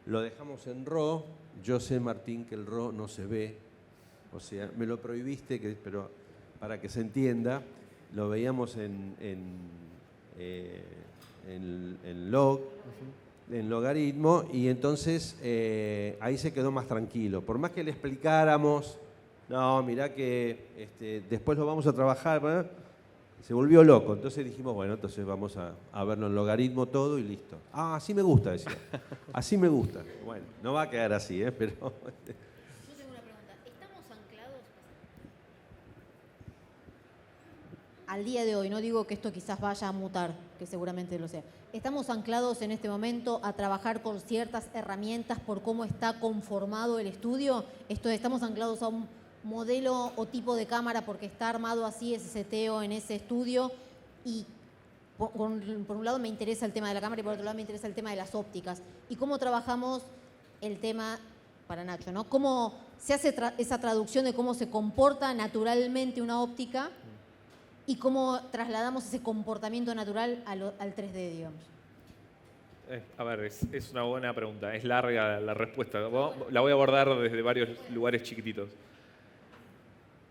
lo dejamos en RAW. Yo sé, Martín, que el RAW no se ve, o sea, me lo prohibiste, pero para que se entienda, lo veíamos en log, en logaritmo, y entonces ahí se quedó más tranquilo. Por más que le explicáramos, no, mirá que después lo vamos a trabajar, Se volvió loco, entonces dijimos, bueno, entonces vamos a verlo en logaritmo todo y listo. Ah, así me gusta, decía. Así me gusta. Bueno, no va a quedar así, pero... Yo tengo una pregunta. ¿Estamos anclados al día de hoy? No digo que esto quizás vaya a mutar, que seguramente lo sea. ¿Estamos anclados en este momento a trabajar con ciertas herramientas por cómo está conformado el estudio? ¿Estamos anclados a un modelo o tipo de cámara porque está armado así ese seteo en ese estudio? Y por un lado me interesa el tema de la cámara y por otro lado me interesa el tema de las ópticas. ¿Y cómo trabajamos el tema, para Nacho, ¿no? ¿Cómo se hace esa traducción de cómo se comporta naturalmente una óptica y cómo trasladamos ese comportamiento natural al 3D, digamos? A ver, es una buena pregunta. Es larga la respuesta. La voy a abordar desde varios lugares chiquititos.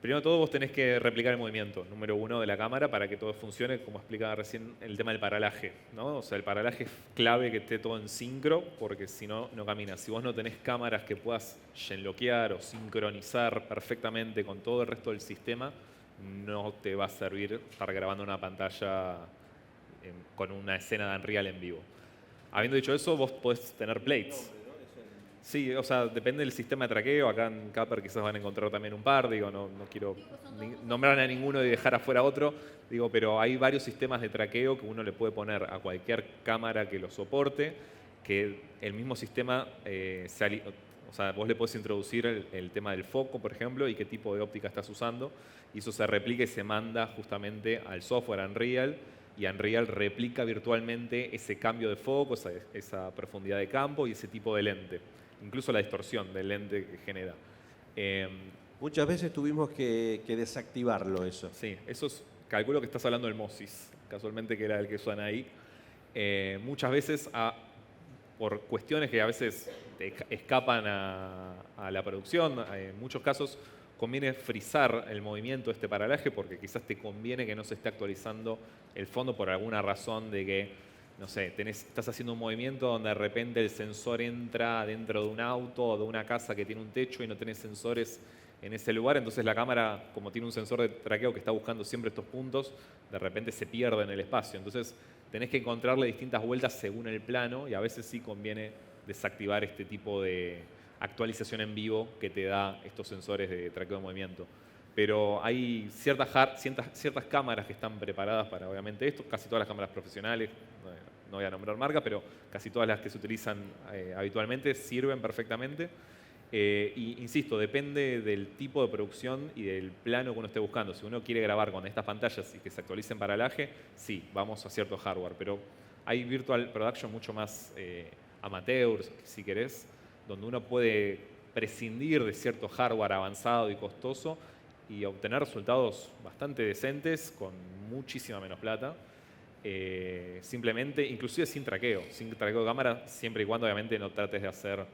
Primero de todo, vos tenés que replicar el movimiento, número uno, de la cámara para que todo funcione, como explicaba recién, el tema del paralaje, ¿no? O sea, el paralaje es clave que esté todo en sincro, porque si no, no camina. Si vos no tenés cámaras que puedas genloquear o sincronizar perfectamente con todo el resto del sistema, no te va a servir estar grabando una pantalla con una escena de Unreal en vivo. Habiendo dicho eso, vos podés tener plates. Sí, o sea, depende del sistema de traqueo. Acá en Capper quizás van a encontrar también un par, digo, no quiero nombrar a ninguno y dejar afuera otro, digo, pero hay varios sistemas de traqueo que uno le puede poner a cualquier cámara que lo soporte, que el mismo sistema, o sea, vos le podés introducir el tema del foco, por ejemplo, y qué tipo de óptica estás usando, y eso se replica y se manda justamente al software Unreal, y Unreal replica virtualmente ese cambio de foco, esa profundidad de campo y ese tipo de lente. Incluso la distorsión del lente que genera. Muchas veces tuvimos que desactivarlo eso. Sí, eso es, calculo que estás hablando del MOSIS, casualmente que era el que suena ahí. Muchas veces, por cuestiones que a veces escapan a la producción, en muchos casos conviene frizar el movimiento de este paralaje porque quizás te conviene que no se esté actualizando el fondo por alguna razón de que, no sé, estás haciendo un movimiento donde de repente el sensor entra dentro de un auto o de una casa que tiene un techo y no tenés sensores en ese lugar, entonces la cámara, como tiene un sensor de traqueo que está buscando siempre estos puntos, de repente se pierde en el espacio. Entonces tenés que encontrarle distintas vueltas según el plano y a veces sí conviene desactivar este tipo de actualización en vivo que te da estos sensores de traqueo de movimiento. Pero hay ciertas cámaras que están preparadas para obviamente esto, casi todas las cámaras profesionales, no voy a nombrar marcas, pero casi todas las que se utilizan habitualmente sirven perfectamente. Y insisto, depende del tipo de producción y del plano que uno esté buscando. Si uno quiere grabar con estas pantallas y que se actualicen paralaje, sí, vamos a cierto hardware, pero hay virtual production mucho más amateurs, si querés, donde uno puede prescindir de cierto hardware avanzado y costoso y obtener resultados bastante decentes con muchísima menos plata. Simplemente, inclusive sin traqueo de cámara, siempre y cuando obviamente no trates de hacer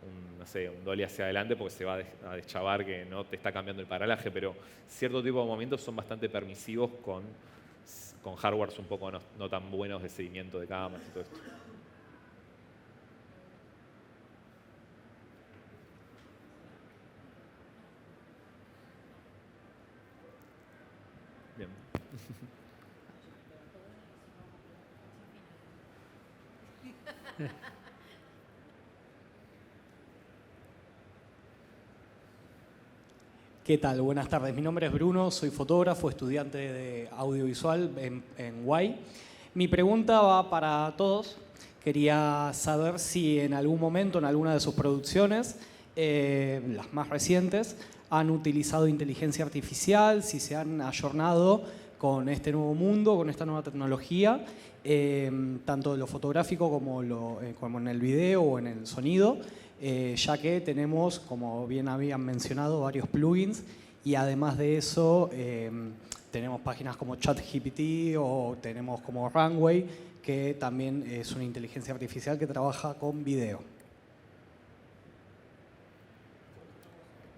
un dolly hacia adelante porque se va a deschavar que no te está cambiando el paralaje, pero cierto tipo de movimientos son bastante permisivos con hardwares un poco no tan buenos de seguimiento de cámaras y todo esto. Bien. ¿Qué tal? Buenas tardes. Mi nombre es Bruno, soy fotógrafo, estudiante de audiovisual en UAI. Mi pregunta va para todos. Quería saber si en algún momento, en alguna de sus producciones, las más recientes, han utilizado inteligencia artificial, si se han ayornado con este nuevo mundo, con esta nueva tecnología, tanto en lo fotográfico como en el video o en el sonido, ya que tenemos, como bien habían mencionado, varios plugins y además de eso tenemos páginas como ChatGPT o tenemos como Runway, que también es una inteligencia artificial que trabaja con video.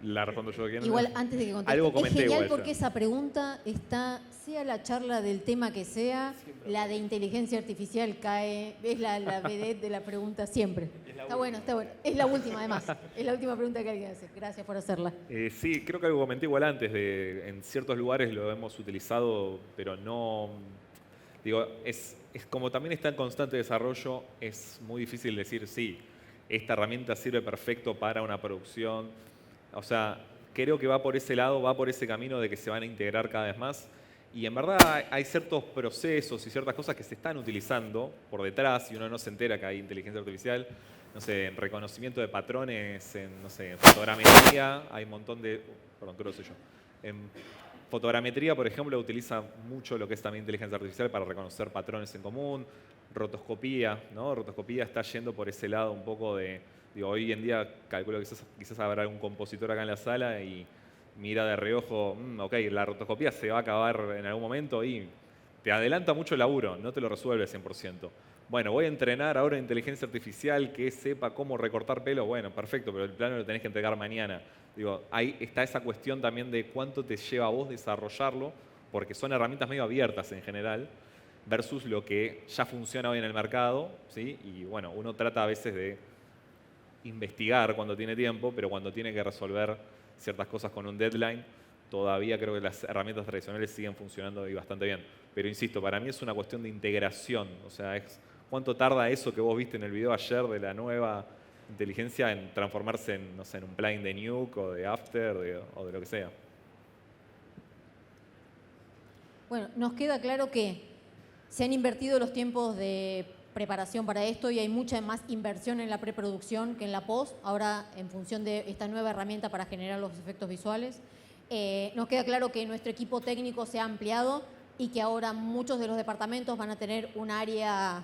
La respondo yo. ¿Quién? Igual, antes de que conteste, Algo es comenté genial igual porque ya. esa pregunta está, sea la charla del tema que sea, la de inteligencia artificial cae, es la vedette de la pregunta siempre. Está bueno, está bueno. Es la última, además. Es la última pregunta que alguien hace. Gracias por hacerla. Sí, creo que algo comenté igual antes. En ciertos lugares lo hemos utilizado, pero no... Digo, es como también está en constante desarrollo, es muy difícil decir, sí, esta herramienta sirve perfecto para una producción. O sea, creo que va por ese lado, va por ese camino de que se van a integrar cada vez más. Y en verdad hay ciertos procesos y ciertas cosas que se están utilizando por detrás y uno no se entera que hay inteligencia artificial. No sé, en reconocimiento de patrones, en, no sé, en fotogrametría, hay un montón de... Perdón, creo que soy yo. En fotogrametría, por ejemplo, utiliza mucho lo que es también inteligencia artificial para reconocer patrones en común. Rotoscopía, ¿no? Rotoscopía está yendo por ese lado un poco de... Digo, hoy en día calculo que quizás habrá algún compositor acá en la sala y mira de reojo, ok, la rotoscopía se va a acabar en algún momento y te adelanta mucho el laburo, no te lo resuelve 100%. Bueno, voy a entrenar ahora inteligencia artificial que sepa cómo recortar pelo. Bueno, perfecto, pero el plano lo tenés que entregar mañana. Digo, ahí está esa cuestión también de cuánto te lleva a vos desarrollarlo, porque son herramientas medio abiertas en general, versus lo que ya funciona hoy en el mercado, ¿sí? Y bueno, uno trata a veces de investigar cuando tiene tiempo, pero cuando tiene que resolver ciertas cosas con un deadline, todavía creo que las herramientas tradicionales siguen funcionando y bastante bien. Pero insisto, para mí es una cuestión de integración, o sea, es cuánto tarda eso que vos viste en el video ayer de la nueva inteligencia en transformarse en, no sé, en un plugin de Nuke o de After o de lo que sea. Bueno, nos queda claro que se han invertido los tiempos de preparación para esto y hay mucha más inversión en la preproducción que en la post, ahora en función de esta nueva herramienta para generar los efectos visuales. Nos queda claro que nuestro equipo técnico se ha ampliado y que ahora muchos de los departamentos van a tener un área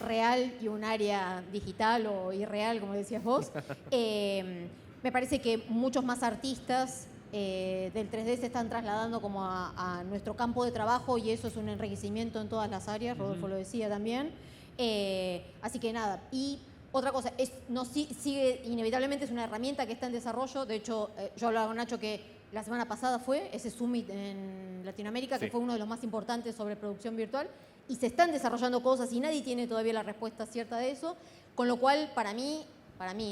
real y un área digital o irreal, como decías vos. Me parece que muchos más artistas del 3D se están trasladando como a nuestro campo de trabajo y eso es un enriquecimiento en todas las áreas, Rodolfo lo decía también. Así que nada, y otra cosa, sigue inevitablemente, es una herramienta que está en desarrollo. De hecho, yo hablaba con Nacho que la semana pasada fue ese Summit en Latinoamérica, que fue uno de los más importantes sobre producción virtual, y se están desarrollando cosas y nadie tiene todavía la respuesta cierta de eso, con lo cual para mí,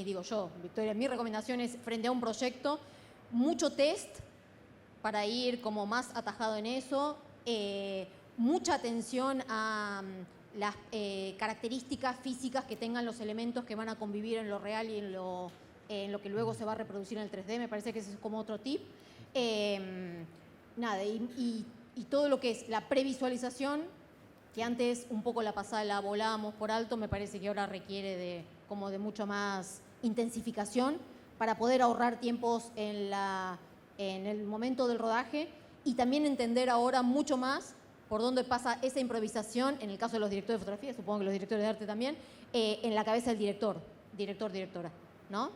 digo yo, Victoria, mi recomendación es frente a un proyecto, mucho test para ir como más atajado en eso, mucha atención a las características físicas que tengan los elementos que van a convivir en lo real y en lo que luego se va a reproducir en el 3D. Me parece que ese es como otro tip. Nada, y todo lo que es la previsualización, que antes un poco la pasada la volábamos por alto, me parece que ahora requiere de mucho más intensificación para poder ahorrar tiempos en el momento del rodaje y también entender ahora mucho más por dónde pasa esa improvisación, en el caso de los directores de fotografía, supongo que los directores de arte también, en la cabeza del directora, ¿no?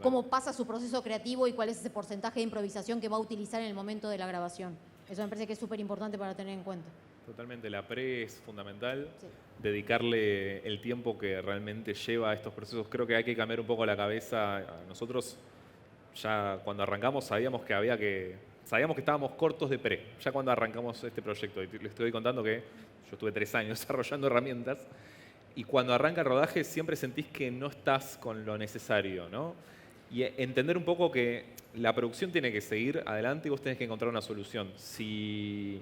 Cómo pasa su proceso creativo y cuál es ese porcentaje de improvisación que va a utilizar en el momento de la grabación. Eso me parece que es súper importante para tener en cuenta. Totalmente, la pre es fundamental, dedicarle el tiempo que realmente lleva a estos procesos. Creo que hay que cambiar un poco la cabeza. Nosotros ya cuando arrancamos sabíamos que estábamos cortos de pre, ya cuando arrancamos este proyecto. Y les estoy contando que yo estuve 3 años desarrollando herramientas y cuando arranca el rodaje siempre sentís que no estás con lo necesario, ¿no? Y entender un poco que la producción tiene que seguir adelante y vos tenés que encontrar una solución. Si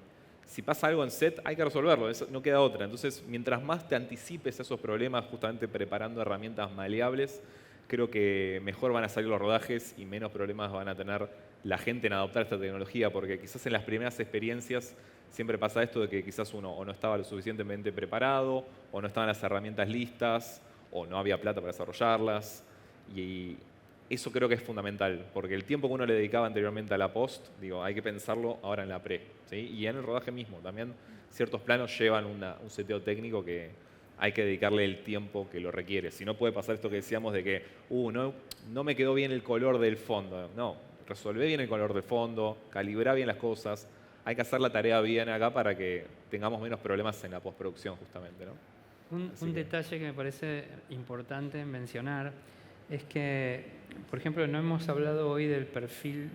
pasa algo en set, hay que resolverlo, no queda otra. Entonces, mientras más te anticipes a esos problemas, justamente preparando herramientas maleables, creo que mejor van a salir los rodajes y menos problemas van a tener la gente en adoptar esta tecnología, porque quizás en las primeras experiencias siempre pasa esto de que quizás uno o no estaba lo suficientemente preparado, o no estaban las herramientas listas, o no había plata para desarrollarlas. Y eso creo que es fundamental, porque el tiempo que uno le dedicaba anteriormente a la post, hay que pensarlo ahora en la pre, ¿sí? Y en el rodaje mismo. También ciertos planos llevan un seteo técnico que hay que dedicarle el tiempo que lo requiere. Si no puede pasar esto que decíamos de que, no me quedó bien el color del fondo. No, resolvé bien el color del fondo, calibrá bien las cosas. Hay que hacer la tarea bien acá para que tengamos menos problemas en la postproducción, justamente, ¿no? Un detalle que me parece importante mencionar es que, por ejemplo, no hemos hablado hoy del perfil,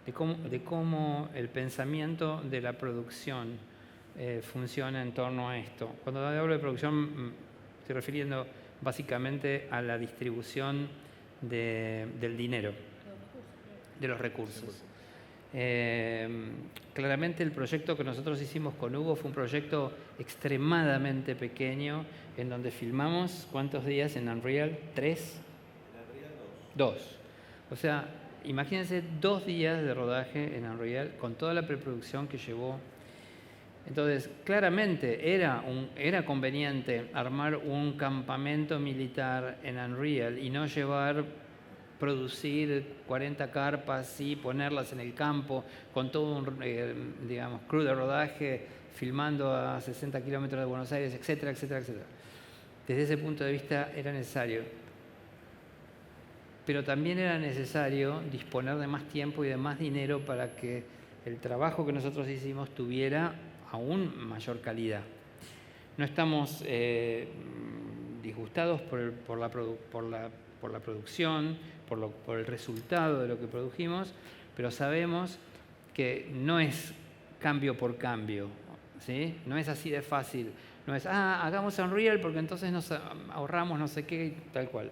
de cómo el pensamiento de la producción funciona en torno a esto. Cuando hablo de producción, estoy refiriendo básicamente a la distribución del dinero, de los recursos. Claramente el proyecto que nosotros hicimos con Hugo fue un proyecto extremadamente pequeño, en donde filmamos, ¿cuántos días en Unreal? ¿3? En Unreal 2. O sea, imagínense 2 días de rodaje en Unreal con toda la preproducción que llevó. Entonces, claramente era conveniente armar un campamento militar en Unreal y no producir 40 carpas y ponerlas en el campo con todo un crew de rodaje, filmando a 60 kilómetros de Buenos Aires, etcétera, etcétera, etcétera. Desde ese punto de vista era necesario. Pero también era necesario disponer de más tiempo y de más dinero para que el trabajo que nosotros hicimos tuviera aún mayor calidad. No estamos disgustados por la producción, por el resultado de lo que produjimos, pero sabemos que no es cambio por cambio, ¿sí? No es así de fácil. No es, hagamos Unreal porque entonces nos ahorramos no sé qué, tal cual.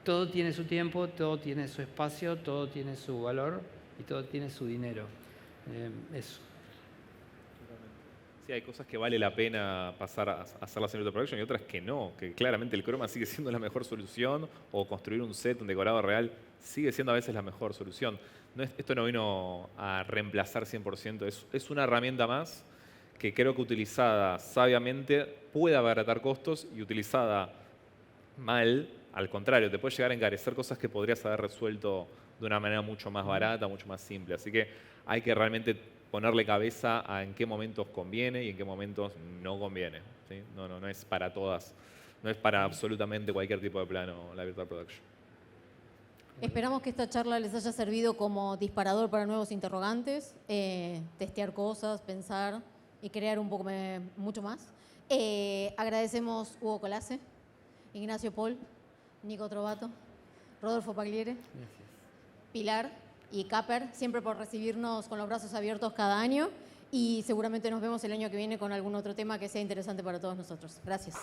Todo tiene su tiempo, todo tiene su espacio, todo tiene su valor y todo tiene su dinero. Eso. Sí, hay cosas que vale la pena pasar a hacerlas en production y otras que no, que claramente el croma sigue siendo la mejor solución, o construir un set, un decorado real, sigue siendo a veces la mejor solución. Esto no vino a reemplazar 100%, es una herramienta más que creo que utilizada sabiamente puede abaratar costos, y utilizada mal, al contrario, te puede llegar a encarecer cosas que podrías haber resuelto de una manera mucho más barata, mucho más simple. Así que hay que realmente ponerle cabeza a en qué momentos conviene y en qué momentos no conviene, ¿sí? No es para todas, no es para absolutamente cualquier tipo de plano la Virtual Production. Esperamos que esta charla les haya servido como disparador para nuevos interrogantes, testear cosas, pensar y crear un poco mucho más. Agradecemos Hugo Colase, Ignacio Paul, Nico Trovato, Rodolfo Pagliere, Pilar y Caper, siempre por recibirnos con los brazos abiertos cada año, y seguramente nos vemos el año que viene con algún otro tema que sea interesante para todos nosotros. Gracias.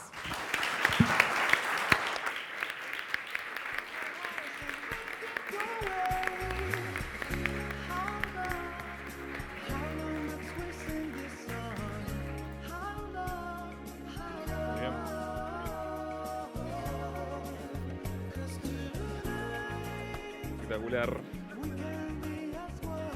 Espectacular.